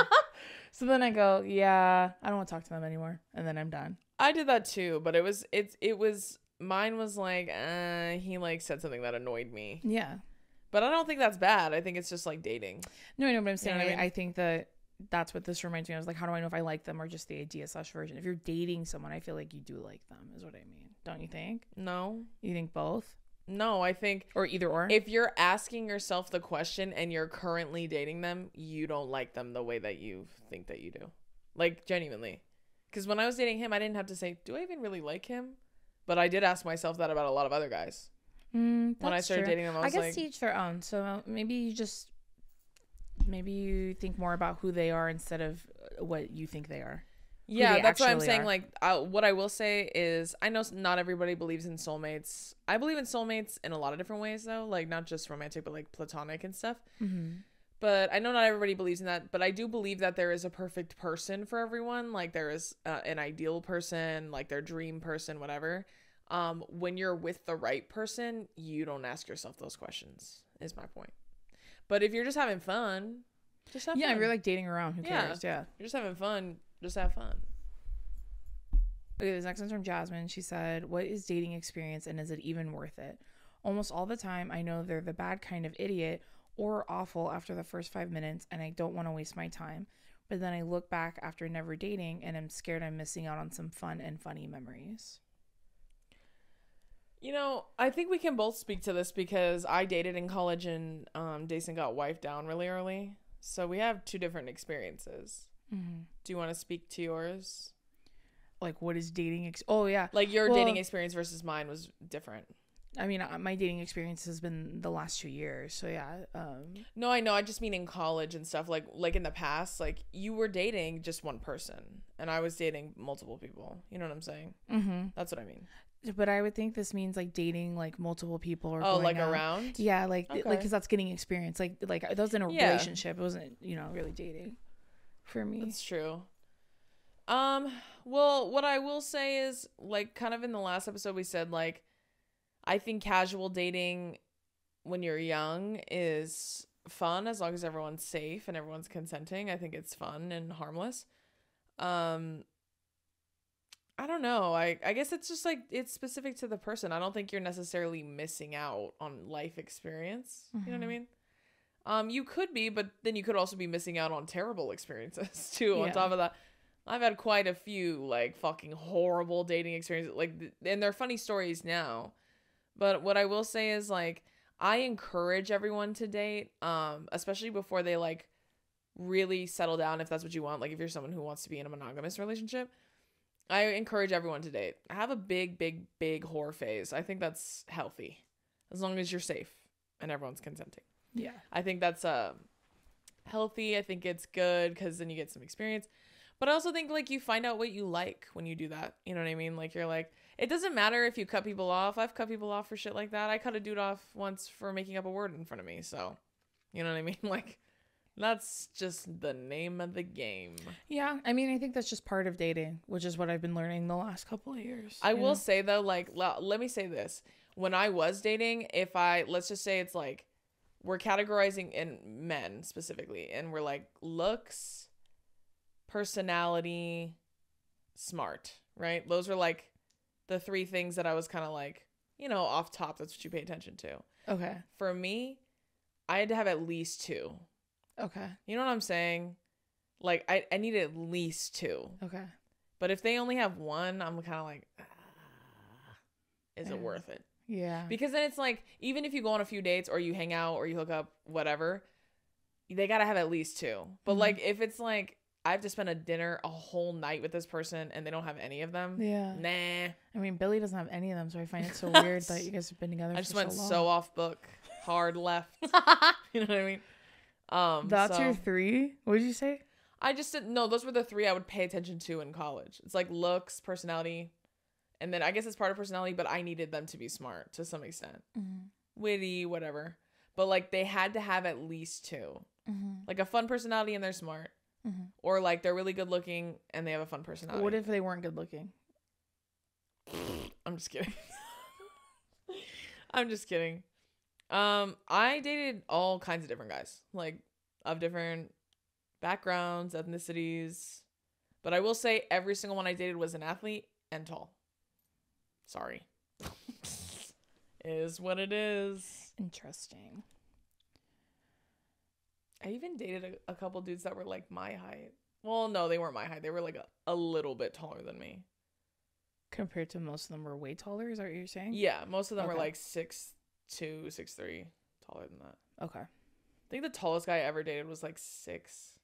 So then I go, yeah, I don't want to talk to them anymore, and then I'm done. I did that too, but it was mine was like, he like said something that annoyed me. Yeah, but I don't think that's bad. I think it's just like dating. No, I know what I'm saying. You know what I mean? I think that's what this reminds me of. I was like, how do I know if I like them or just the idea/version? If you're dating someone, I feel like you do like them, is what I mean. Don't you think? No. You think both? No, I think... Or either or? If you're asking yourself the question and you're currently dating them, you don't like them the way that you think that you do. Like, genuinely. Because when I was dating him, I didn't have to say, do I even really like him? But I did ask myself that about a lot of other guys. When I started dating them, I was like... I guess to each their own. So maybe you think more about who they are instead of what you think they are. Yeah, that's what I'm saying. Like, what I will say is, I know not everybody believes in soulmates. I believe in soulmates in a lot of different ways, though. Like, not just romantic, but like platonic and stuff. Mm-hmm. But I know not everybody believes in that. But I do believe that there is a perfect person for everyone. Like, there is an ideal person, like their dream person, whatever. When you're with the right person, you don't ask yourself those questions, is my point. But if you're just having fun, just have fun. Yeah, if you're like dating around, who cares? Yeah. You're just having fun. Just have fun. Okay, this next one's from Jasmine. She said, what is dating experience and is it even worth it? Almost all the time, I know they're the bad kind of idiot or awful after the first 5 minutes, and I don't want to waste my time. But then I look back after never dating, and I'm scared I'm missing out on some fun and funny memories. You know, I think we can both speak to this because I dated in college and Dason got wifed down really early. So we have two different experiences. Mm-hmm. Do you want to speak to yours? Like, what is dating? Oh, yeah. Like, your dating experience versus mine was different. I mean, my dating experience has been the last 2 years. So, yeah. No, I know. I just mean in college and stuff. Like in the past, like, you were dating just one person. And I was dating multiple people. You know what I'm saying? Mm-hmm. That's what I mean. But I would think this means, like, dating, like, multiple people. Or like, out. Around? Yeah, like, because that's getting experience. Like that was in a relationship. It wasn't, really dating for me. That's true. Well, what I will say is, like, kind of in the last episode we said, like, I think casual dating when you're young is fun as long as everyone's safe and everyone's consenting. I think it's fun and harmless. I don't know. I guess it's just like, it's specific to the person. I don't think you're necessarily missing out on life experience. Mm-hmm. You know what I mean? You could be, but then you could also be missing out on terrible experiences too. On top of that, I've had quite a few like fucking horrible dating experiences. Like, and they're funny stories now, But what I will say is, like, I encourage everyone to date, especially before they, like, really settle down, if that's what you want. Like, if you're someone who wants to be in a monogamous relationship, I encourage everyone to date. Have a big, big, big whore phase. I think that's healthy, as long as you're safe and everyone's consenting. Yeah. I think that's healthy. I think it's good because then you get some experience. But I also think, like, you find out what you like when you do that. You know what I mean? Like, you're like, it doesn't matter if you cut people off. I've cut people off for shit like that. I cut a dude off once for making up a word in front of me. So, you know what I mean? Like, that's just the name of the game. Yeah. I mean, I think that's just part of dating, which is what I've been learning the last couple of years. I will say, though, like, let me say this. When I was dating, let's just say it's like, we're categorizing in men specifically, and we're like, looks, personality, smart, right? Those are like the three things that I was kind of like, you know, off top. That's what you pay attention to. Okay. For me, I had to have at least two. Okay. You know what I'm saying? Like, I need at least two. Okay. But if they only have one, I'm kind of like, is it worth it? Yeah. Because then it's like, even if you go on a few dates or you hang out or you hook up, whatever, they got to have at least two. But like, if it's like, I have to spend a whole night with this person and they don't have any of them. Yeah. Nah. I mean, Billy doesn't have any of them, so I find it so weird that you guys have been together. I just for went so long. so off book, hard left. You know what I mean? That's your three? What did you say? I just didn't know. Those were the three I would pay attention to in college. It's like looks, personality, and then I guess it's part of personality, but I needed them to be smart to some extent. Mm-hmm. Witty, whatever. But like, they had to have at least two. Mm-hmm. Like a fun personality and they're smart. Mm-hmm. Or like they're really good looking and they have a fun personality. What if they weren't good looking? I'm just kidding. I'm just kidding. I dated all kinds of different guys, like of different backgrounds, ethnicities. But I will say every single one I dated was an athlete and tall. Sorry. Is what it is. Interesting. I even dated a couple dudes that were like my height. Well, no, they weren't my height. They were like a little bit taller than me. Compared to most of them were way taller, is that what you're saying? Yeah, most of them were like 6'2", 6'3", taller than that. Okay. I think the tallest guy I ever dated was like 6'6",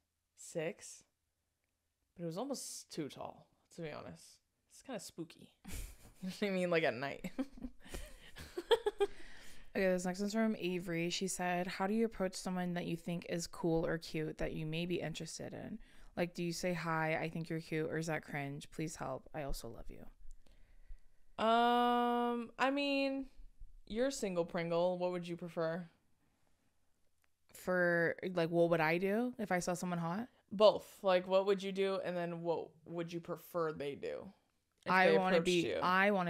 but it was almost too tall, to be honest. It's kind of spooky. You know what I mean? Like at night. Okay, this next one's from Avery. She said, how do you approach someone that you think is cool or cute that you may be interested in? Like, do you say, hi, I think you're cute, or is that cringe? Please help. I also love you. I mean, you're single Pringle. What would you prefer? For, like, what would I do if I saw someone hot? Both. Like, what would you do, and then what would you prefer they do? I want to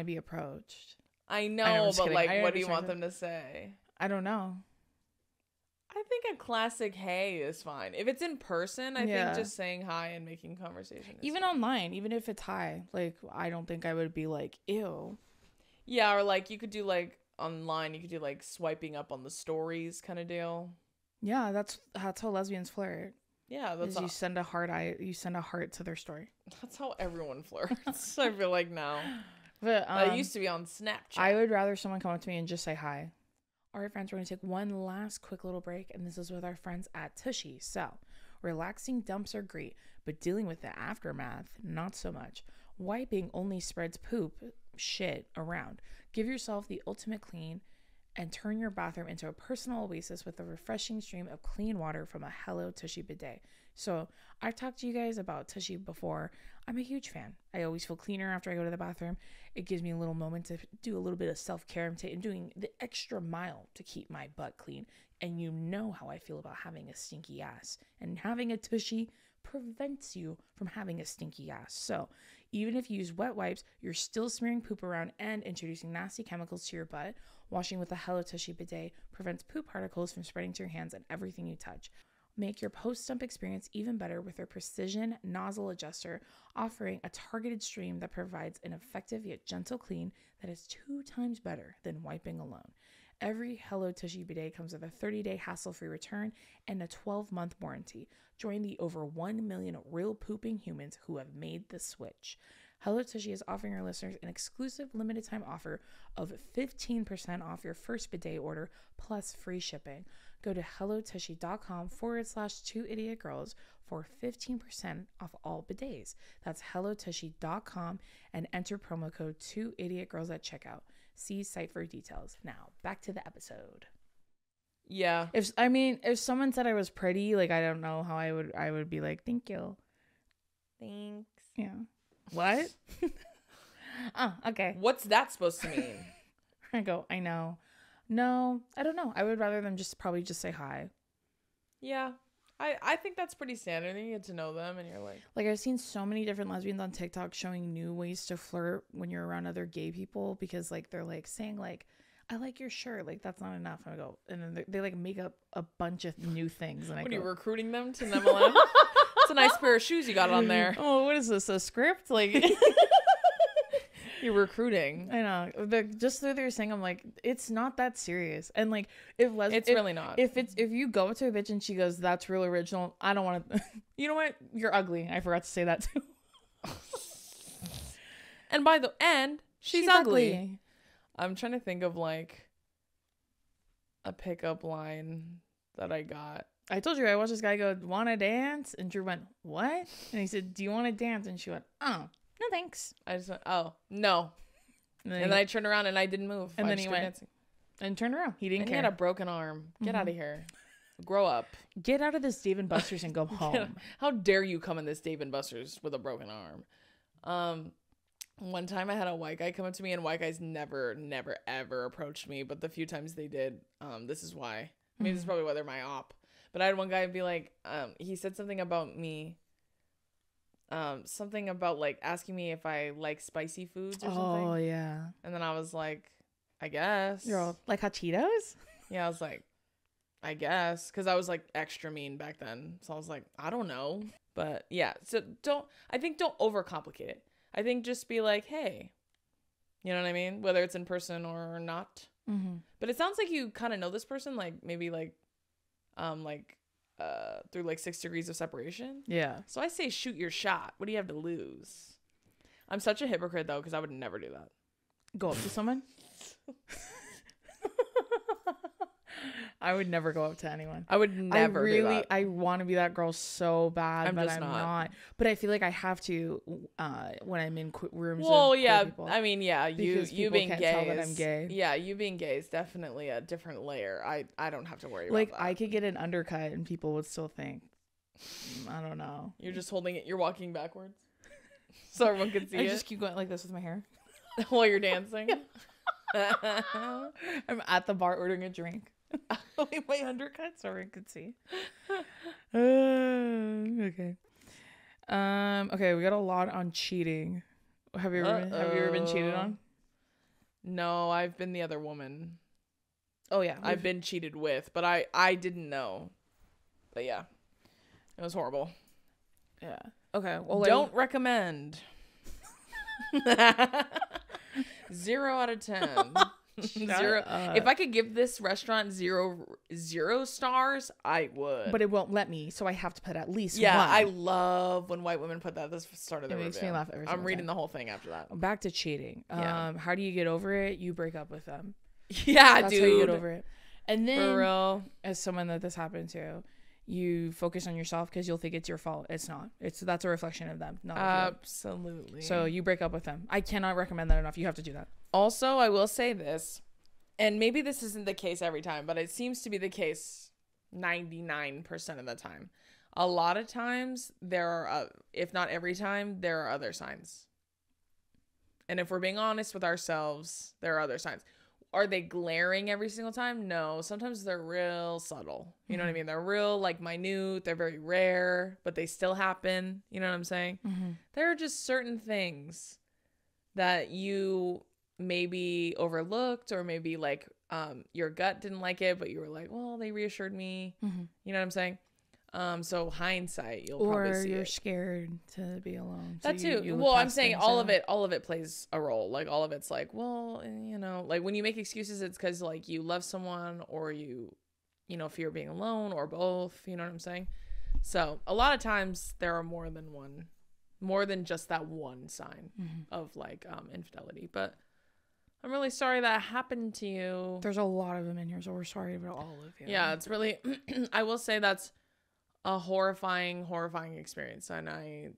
be approached. I know, but like, what do you want them to say? I don't know. I think a classic hey is fine. If it's in person, I think just saying hi and making conversation. Even online, even if it's hi, like, I don't think I would be like, ew. Yeah, or like you could do like online, you could do like swiping up on the stories kind of deal. Yeah, that's how lesbians flirt. Yeah, that's you send a heart to their story. That's how everyone flirts. I feel like now. But I used to be on Snapchat. I would rather someone come up to me and just say hi. All right, friends, we're going to take one last quick little break, and this is with our friends at Tushy. So, relaxing dumps are great, but dealing with the aftermath, not so much. Wiping only spreads shit around. Give yourself the ultimate clean and turn your bathroom into a personal oasis with a refreshing stream of clean water from a HelloTUSHY bidet. So, I've talked to you guys about Tushy before. I'm a huge fan. I always feel cleaner after I go to the bathroom. It gives me a little moment to do a little bit of self-care. I'm doing the extra mile to keep my butt clean. And you know how I feel about having a stinky ass. And having a Tushy prevents you from having a stinky ass. So, even if you use wet wipes, you're still smearing poop around and introducing nasty chemicals to your butt. Washing with a HelloTUSHY bidet prevents poop particles from spreading to your hands and everything you touch. Make your post-dump experience even better with their precision nozzle adjuster, offering a targeted stream that provides an effective yet gentle clean that is 2 times better than wiping alone. Every HelloTUSHY bidet comes with a 30-day hassle-free return and a 12-month warranty. Join the over 1 million real pooping humans who have made the switch. HelloTUSHY is offering our listeners an exclusive limited time offer of 15% off your first bidet order plus free shipping. Go to HelloTUSHY.com/2idiotgirls for 15% off all bidets. That's HelloTUSHY.com and enter promo code 2idiotgirls at checkout. See site for details. Now, back to the episode. Yeah. If someone said I was pretty, like, I don't know how I would be like, thank you. Thanks. Yeah. What? Oh, okay. What's that supposed to mean? I go, I know. No, I don't know. I would rather them probably just say hi. Yeah. I think that's pretty standard. You get to know them and you're like... Like, I've seen so many different lesbians on TikTok showing new ways to flirt when you're around other gay people because, like, they're, like, saying, like, I like your shirt. Like, that's not enough. And I go, and then they like, make up a bunch of new things. And what are you recruiting them to MLM? It's a nice pair of shoes you got on there. Oh, what is this? A script? Like... You're recruiting. I know. Just through their saying, I'm like, it's not that serious. And like, it's really not. If you go up to a bitch and she goes, "That's real original," I don't want to. You know what? You're ugly. I forgot to say that too. And by the end, she's ugly. I'm trying to think of like a pickup line that I got. I told you I watched this guy go, "Wanna dance?" And Drew went, "What?" And he said, "Do you want to dance?" And she went, "Oh. No thanks." I just went, "Oh, no." And then I turned around and I didn't move. And then he went dancing. And turned around. He didn't care. He had a broken arm. Get out of here. Grow up. Get out of this Dave & Buster's and go home. How dare you come in this Dave & Buster's with a broken arm? One time I had a white guy come up to me, and white guys never, ever approached me. But the few times they did, this is why. I mean, this is probably why they're my op. But I had one guy be like, he said something about me. Something about like asking me if I like spicy foods or something. Oh yeah. And then I was like, I guess. You're all like hot Cheetos? Yeah, I was like, I guess, because I was like extra mean back then. So I was like, I don't know. But yeah, so don't overcomplicate it. I think just be like, hey, you know what I mean? Whether it's in person or not. Mm-hmm. But it sounds like you kind of know this person, like maybe like through like 6 degrees of separation. Yeah. So I say shoot your shot. What do you have to lose? I'm such a hypocrite though, because I would never do that. Go up to someone? I would never go up to anyone. I would never do that. I want to be that girl so bad, but I'm not. But I feel like I have to when I'm in rooms. Well, yeah. People, I mean, yeah. You being can't gay tell that I'm gay. Yeah, you being gay is definitely a different layer. I don't have to worry about that. I could get an undercut and people would still think, I don't know. You're just holding it. You're walking backwards, so everyone can see it. I just keep going like this with my hair while you're dancing. I'm at the bar ordering a drink. My undercut so everyone could see. Okay. Okay, we got a lot on cheating. Have you ever been cheated on? No, I've been the other woman. Oh yeah, I've been cheated with, but I didn't know. But yeah, it was horrible. Yeah. Okay. Well, don't recommend. 0 out of 10. Zero. If I could give this restaurant zero stars, I would. But it won't let me, so I have to put at least one. Yeah, I love when white women put that at the start of the review. It makes me laugh every single I'm reading time. The whole thing after that. Back to cheating. Yeah. How do you get over it? You break up with them. Yeah, That's dude. how you get over it. And then, for real, as someone that this happened to, you focus on yourself because you'll think it's your fault. It's not. That's a reflection of them. Not absolutely. So you break up with them. I cannot recommend that enough. You have to do that. Also, I will say this. And maybe this isn't the case every time, but it seems to be the case 99% of the time. A lot of times, there are, if not every time, there are other signs. And if we're being honest with ourselves, there are other signs. Are they glaring every single time? No. Sometimes they're real subtle. You know what I mean? They're real, like, minute. They're very rare, but they still happen. You know what I'm saying? Mm-hmm. There are just certain things that you maybe overlooked, or maybe like your gut didn't like it, but you were like, well, they reassured me. Mm-hmm. You know what I'm saying? So hindsight, you'll probably see you're it. Scared to be alone. That too. Well, I'm saying all of it plays a role. Like all of it's like, well, you know, like when you make excuses, it's because like you love someone, or you fear being alone, or both. You know what I'm saying? So a lot of times there are more than one more than just that one sign of like infidelity. But I'm really sorry that happened to you. There's a lot of them in here, so we're sorry about all of you. Yeah, it's really I will say that's a horrifying experience, and I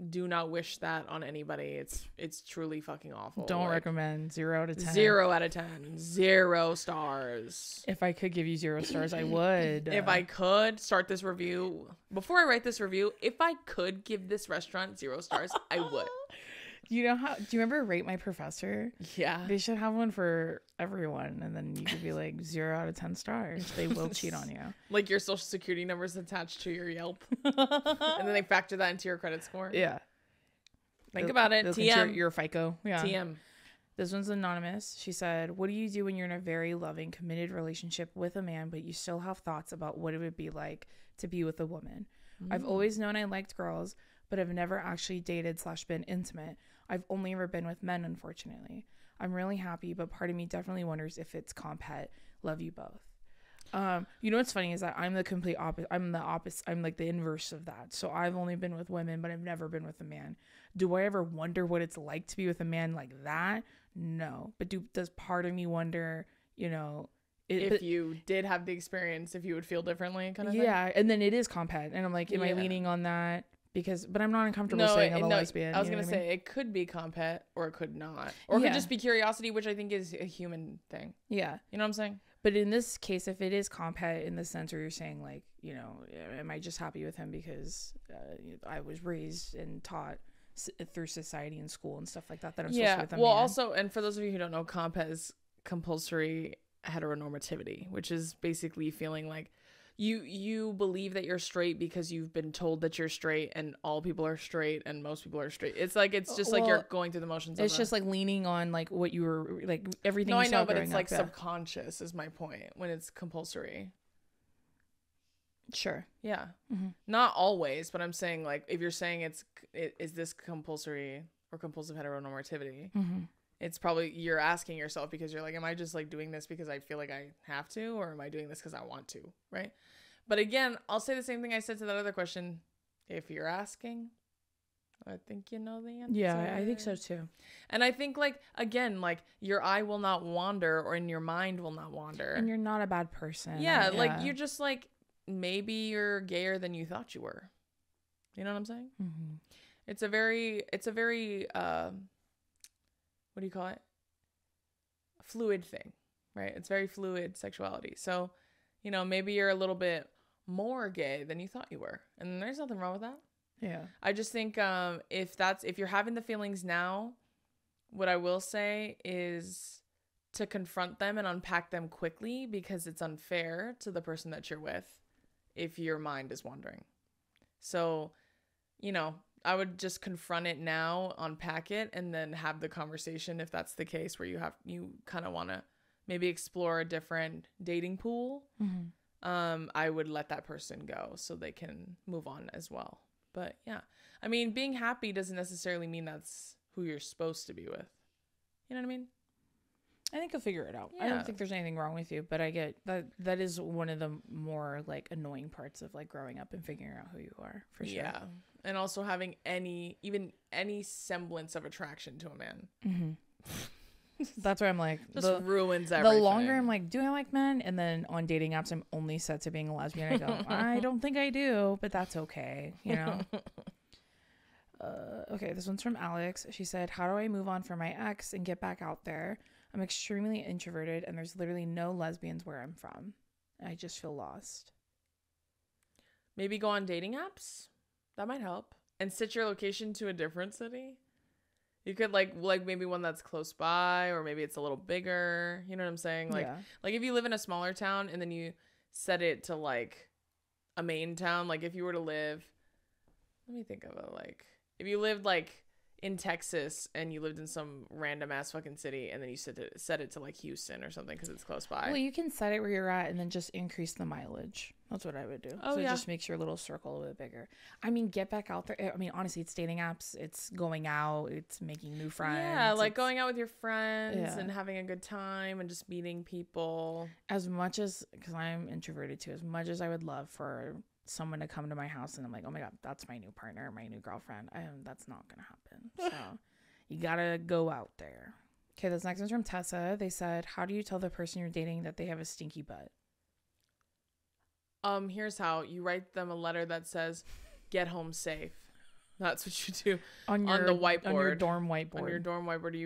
do not wish that on anybody. It's truly fucking awful. Don't recommend. 0 out of 10. 0 out of 10. 0 stars. If I could give you 0 stars, I would. If I could start this review, before I write this review, if I could give this restaurant 0 stars, I would. Do you remember Rate My Professor? Yeah. They should have one for everyone, and then you could be like 0 out of 10 stars. They will cheat on you. Like your social security number is attached to your Yelp. And then they factor that into your credit score. Yeah. Think about it. TM. Your FICO. Yeah. TM. This one's anonymous. She said, what do you do when you're in a very loving, committed relationship with a man, but you still have thoughts about what it would be like to be with a woman? I've always known I liked girls, but I've never actually dated/been intimate. I've only ever been with men, unfortunately. I'm really happy, but part of me definitely wonders if it's compet. Love you both. You know what's funny is that I'm the complete opposite. I'm the opposite. I'm like the inverse of that. So I've only been with women, but I've never been with a man. Do I ever wonder what it's like to be with a man like that? No. But does part of me wonder, you know, if you did have the experience, if you would feel differently kind of thing? Yeah. And then it is compet. And I'm like, am I leaning on that? But I'm not uncomfortable saying I'm a lesbian. I was going to say it could be compet or it could not. Or it could just be curiosity, which I think is a human thing. Yeah. You know what I'm saying? But in this case, if it is compet in the sense where you're saying like, you know, am I just happy with him because I was raised and taught through society and school and stuff like that I'm supposed to be with a man. Also, and for those of you who don't know, compet is compulsory heteronormativity, which is basically feeling like you believe that you're straight because you've been told that you're straight and all people are straight and most people are straight. It's like just like you're going through the motions. It's just like leaning on like what you were like everything. No, you I saw know, but it's like up, subconscious is my point when it's compulsory. Sure. Yeah. Not always, but I'm saying like if you're saying is this compulsory or compulsive heteronormativity, it's probably you're asking yourself because you're like, am I just like doing this because I feel like I have to, or am I doing this because I want to, right? But again, I'll say the same thing I said to that other question. If you're asking, I think you know the answer. Yeah, I think so too. And I think like, again, like your eye will not wander or in your mind will not wander. And you're not a bad person. Yeah, like you're just like, maybe you're gayer than you thought you were. You know what I'm saying? It's a very what do you call it? Fluid thing, right? It's very fluid sexuality. So, you know, maybe you're a little bit more gay than you thought you were. And there's nothing wrong with that. Yeah. I just think if you're having the feelings now, what I will say is to confront them and unpack them quickly because it's unfair to the person that you're with if your mind is wandering. So, you know, I would just confront it now, unpack it, and then have the conversation if that's the case where you kind of want to maybe explore a different dating pool. I would let that person go so they can move on as well. But yeah, I mean, being happy doesn't necessarily mean that's who you're supposed to be with. You know what I mean? I think you'll figure it out. Yeah. I don't think there's anything wrong with you, but I get that is one of the more like annoying parts of like growing up and figuring out who you are, for sure. Yeah. And also having any semblance of attraction to a man. That's where I'm like, just ruins everything. The longer I'm like, do I like men? And then on dating apps, I'm only set to being a lesbian. I go, I don't think I do, but that's okay. You know? Okay, this one's from Alex. She said, how do I move on from my ex and get back out there? I'm extremely introverted and there's literally no lesbians where I'm from. I just feel lost. Maybe go on dating apps. That might help. And set your location to a different city. You could like maybe one that's close by, or maybe it's a little bigger. You know what I'm saying? Like, like if you live in a smaller town and then you set it to like a main town. Like if you were to live, let me think of it. Like if you lived like in Texas and you lived in some random ass fucking city and then you set it to like Houston or something because it's close by. Well, you can set it where you're at and then just increase the mileage. That's what I would do. Oh, so it just makes your little circle a little bit bigger. I mean, get back out there. I mean, honestly, it's dating apps. It's going out. It's making new friends. Yeah, like going out with your friends and having a good time and just meeting people. As much as, because I'm introverted too, as much as I would love for someone to come to my house and I'm like, oh my God, that's my new partner, my new girlfriend. That's not going to happen. So you got to go out there. Okay, this next one's from Tessa. They said, how do you tell the person you're dating that they have a stinky butt? Here's how. You write them a letter that says, get home safe. That's what you do on the whiteboard. On your dorm whiteboard. On your dorm whiteboard,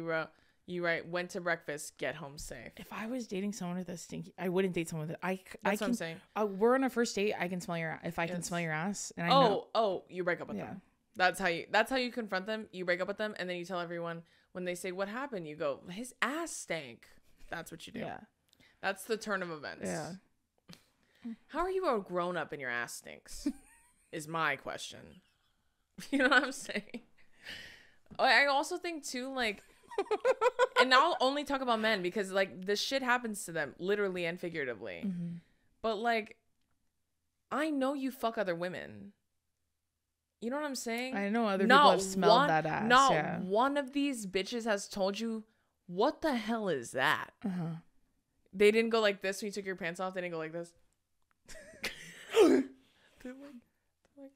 you write, went to breakfast, get home safe. If I was dating someone with a stinky, I wouldn't date someone with it. That's what I'm saying. We're on a first date. I can smell your, if I can smell your ass. And I know. You break up with them. That's how you confront them. You break up with them. And then you tell everyone when they say, what happened? You go, his ass stank. That's what you do. Yeah. That's the turn of events. Yeah. How are you a grown up and your ass stinks? Is my question. You know what I'm saying? I also think too, like, and I'll only talk about men because like this shit happens to them literally and figuratively. Mm-hmm. But like, I know you fuck other women. You know what I'm saying? I know other people have smelled that ass. Not one of these bitches has told you, what the hell is that? Uh-huh. They didn't go like this when you took your pants off. They didn't go like this. They're like,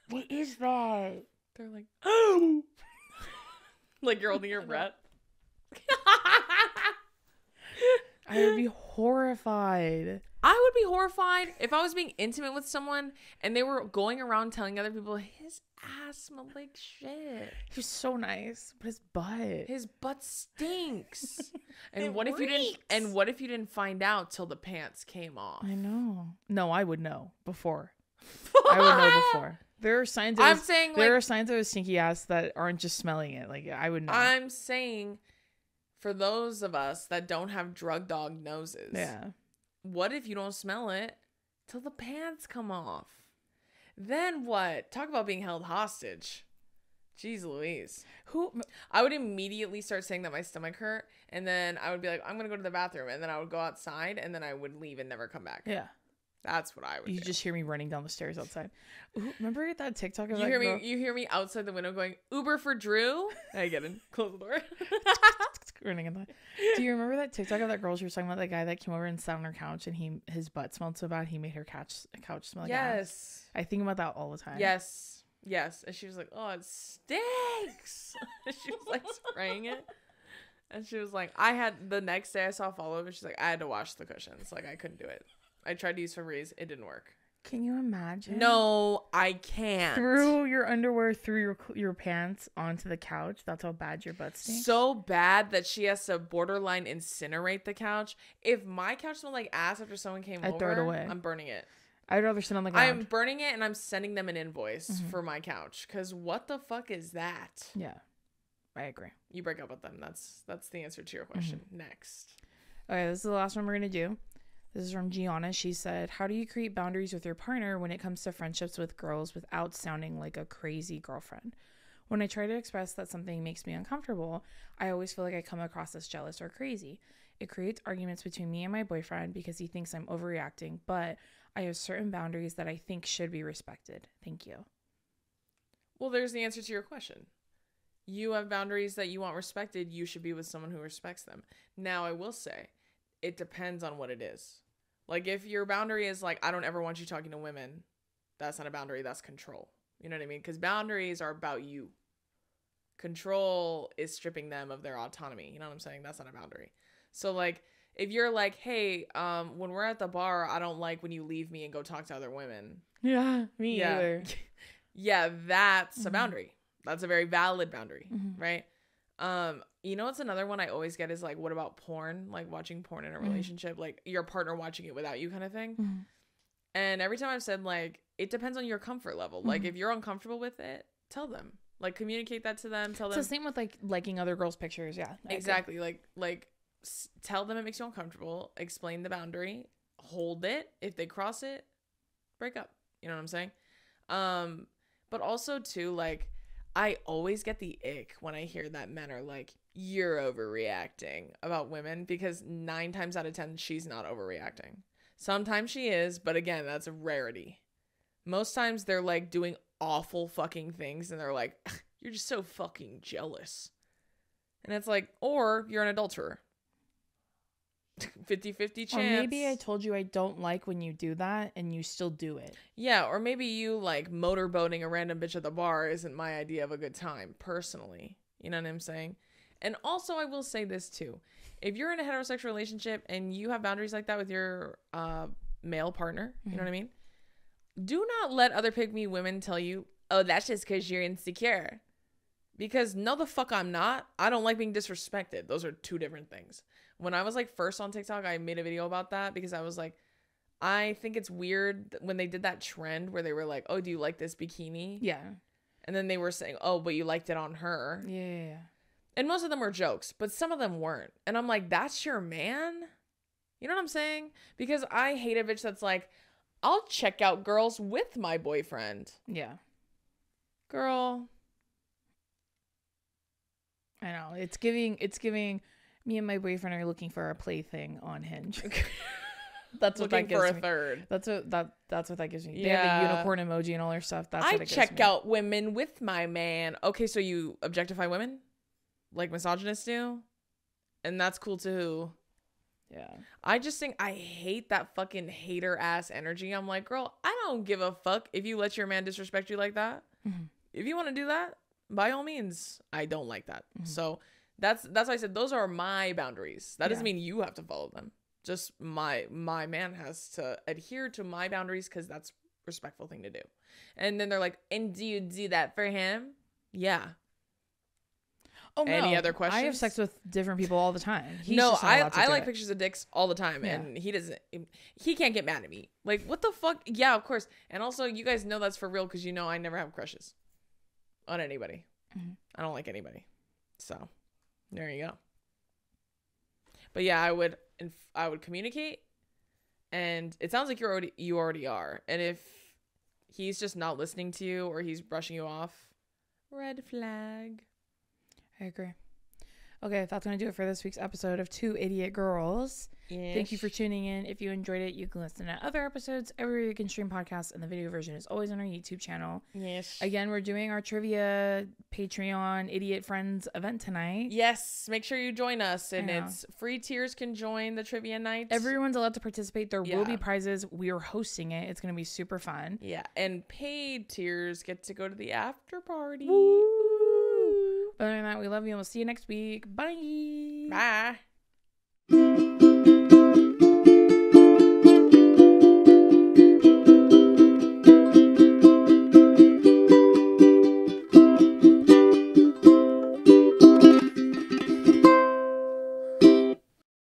what is that? They're like, oh, like you're holding your breath. I would be horrified. I would be horrified if I was being intimate with someone and they were going around telling other people his ass smelled like shit. He's so nice, but his butt stinks. And what if you didn't? And what if you didn't find out till the pants came off? I know. No, I would know before. I would know before. There are signs. There are signs of a stinky ass that aren't just smelling it. Like I would know. I'm saying, for those of us that don't have drug dog noses. Yeah. What if you don't smell it till the pants come off? Then what? Talk about being held hostage. Jeez Louise. I would immediately start saying that my stomach hurt, and then I would be like, I'm going to go to the bathroom, and then I would go outside, and then I would leave and never come back. Yeah. That's what I would do. You just hear me running down the stairs outside. Ooh, remember that TikTok of you hear me outside the window going, Uber for Drew? I get in. Close the door. Running in the. Do you remember that TikTok of that girl she was talking about? That guy that came over and sat on her couch and his butt smelled so bad he made her couch smell like ass. I think about that all the time. Yes. And she was like, oh, it stinks. She was like spraying it. And she was like, the next day I saw a follow-up and she's like, I had to wash the cushions. Like I couldn't do it. I tried to use Febreze. It didn't work. Can you imagine? No, I can't. Through your underwear, through your pants, onto the couch. That's how bad your butt stinks. So bad that she has to borderline incinerate the couch. If my couch smelled like ass after someone came over, throw it away. I'm burning it. I'd rather sit on the ground. I'm burning it and I'm sending them an invoice for my couch. Because what the fuck is that? Yeah, I agree. You break up with them. That's the answer to your question. Next. Okay, this is the last one we're going to do. This is from Gianna. She said, how do you create boundaries with your partner when it comes to friendships with girls without sounding like a crazy girlfriend? When I try to express that something makes me uncomfortable, I always feel like I come across as jealous or crazy. It creates arguments between me and my boyfriend because he thinks I'm overreacting, but I have certain boundaries that I think should be respected. Thank you. Well, there's the answer to your question. You have boundaries that you want respected. You should be with someone who respects them. Now, I will say, it depends on what it is. Like, if your boundary is like, I don't ever want you talking to women, that's not a boundary, that's control. You know what I mean? Because boundaries are about you. Control is stripping them of their autonomy. You know what I'm saying? That's not a boundary. So, like, if you're like, hey, when we're at the bar, I don't like when you leave me and go talk to other women. Yeah, me either. Yeah, that's a boundary. That's a very valid boundary, right? You know what's another one I always get is like, what about porn? Like watching porn in a relationship, like your partner watching it without you kind of thing. And every time I've said like, it depends on your comfort level. Like if you're uncomfortable with it, tell them. Like communicate that to them. Tell them. It's the same with like liking other girls' pictures. Yeah, exactly. Like tell them it makes you uncomfortable. Explain the boundary. Hold it. If they cross it, break up. You know what I'm saying? But also too, like, I always get the ick when I hear that men are like, you're overreacting about women, because 9 times out of 10, she's not overreacting. Sometimes she is, but again, that's a rarity. Most times they're like doing awful fucking things and they're like, you're just so fucking jealous. And it's like, or you're an adulterer. 50-50 chance. Or maybe I told you I don't like when you do that and you still do it. Yeah, or maybe you like motorboating a random bitch at the bar isn't my idea of a good time, personally. You know what I'm saying? And also, I will say this too. If you're in a heterosexual relationship and you have boundaries like that with your male partner, you know what I mean? Do not let other pick-me women tell you, oh, that's just because you're insecure. Because no, the fuck I'm not. I don't like being disrespected. Those are two different things. When I was like first on TikTok, I made a video about that because I was like, I think it's weird when they did that trend where they were like, oh, do you like this bikini? Yeah. And then they were saying, oh, but you liked it on her. Yeah. And most of them were jokes, but some of them weren't. And I'm like, that's your man? You know what I'm saying? Because I hate a bitch that's like, I'll check out girls with my boyfriend. Yeah. Girl. I know. It's giving me and my boyfriend are looking for a plaything on Hinge. That's what looking that gives for a me. third. That's what that gives me. Yeah. They have the unicorn emoji and all their stuff. That's what it gives me. I check out women with my man. Okay, so you objectify women? Like misogynists do? And that's cool too. Yeah. I just think I hate that fucking hater ass energy. I'm like, girl, I don't give a fuck if you let your man disrespect you like that. Mm-hmm. If you want to do that, by all means. I don't like that. Mm-hmm. So that's why I said those are my boundaries. That doesn't mean you have to follow them. Just my man has to adhere to my boundaries because that's a respectful thing to do. And then they're like, and do you do that for him? Yeah. Oh, no. Any other questions? I have sex with different people all the time. I like pictures of dicks all the time, yeah. and he can't get mad at me. Like, what the fuck? Yeah, of course. And also, you guys know that's for real because you know I never have crushes on anybody. Mm-hmm. I don't like anybody. So, there you go. But yeah, I would communicate, and it sounds like you already are. And if he's just not listening to you or he's brushing you off, red flag. I agree. Okay, that's going to do it for this week's episode of Two Idiot Girls. Yes. Thank you for tuning in. If you enjoyed it, you can listen to other episodes everywhere you can stream podcasts, and the video version is always on our YouTube channel. Yes. Again, we're doing our trivia Patreon Idiot Friends event tonight. Yes. Make sure you join us, and it's free tiers can join the trivia night. Everyone's allowed to participate. There will be prizes. We are hosting it. It's going to be super fun. Yeah, and paid tiers get to go to the after party. Woo! Other than that, we love you and we'll see you next week. Bye. Bye.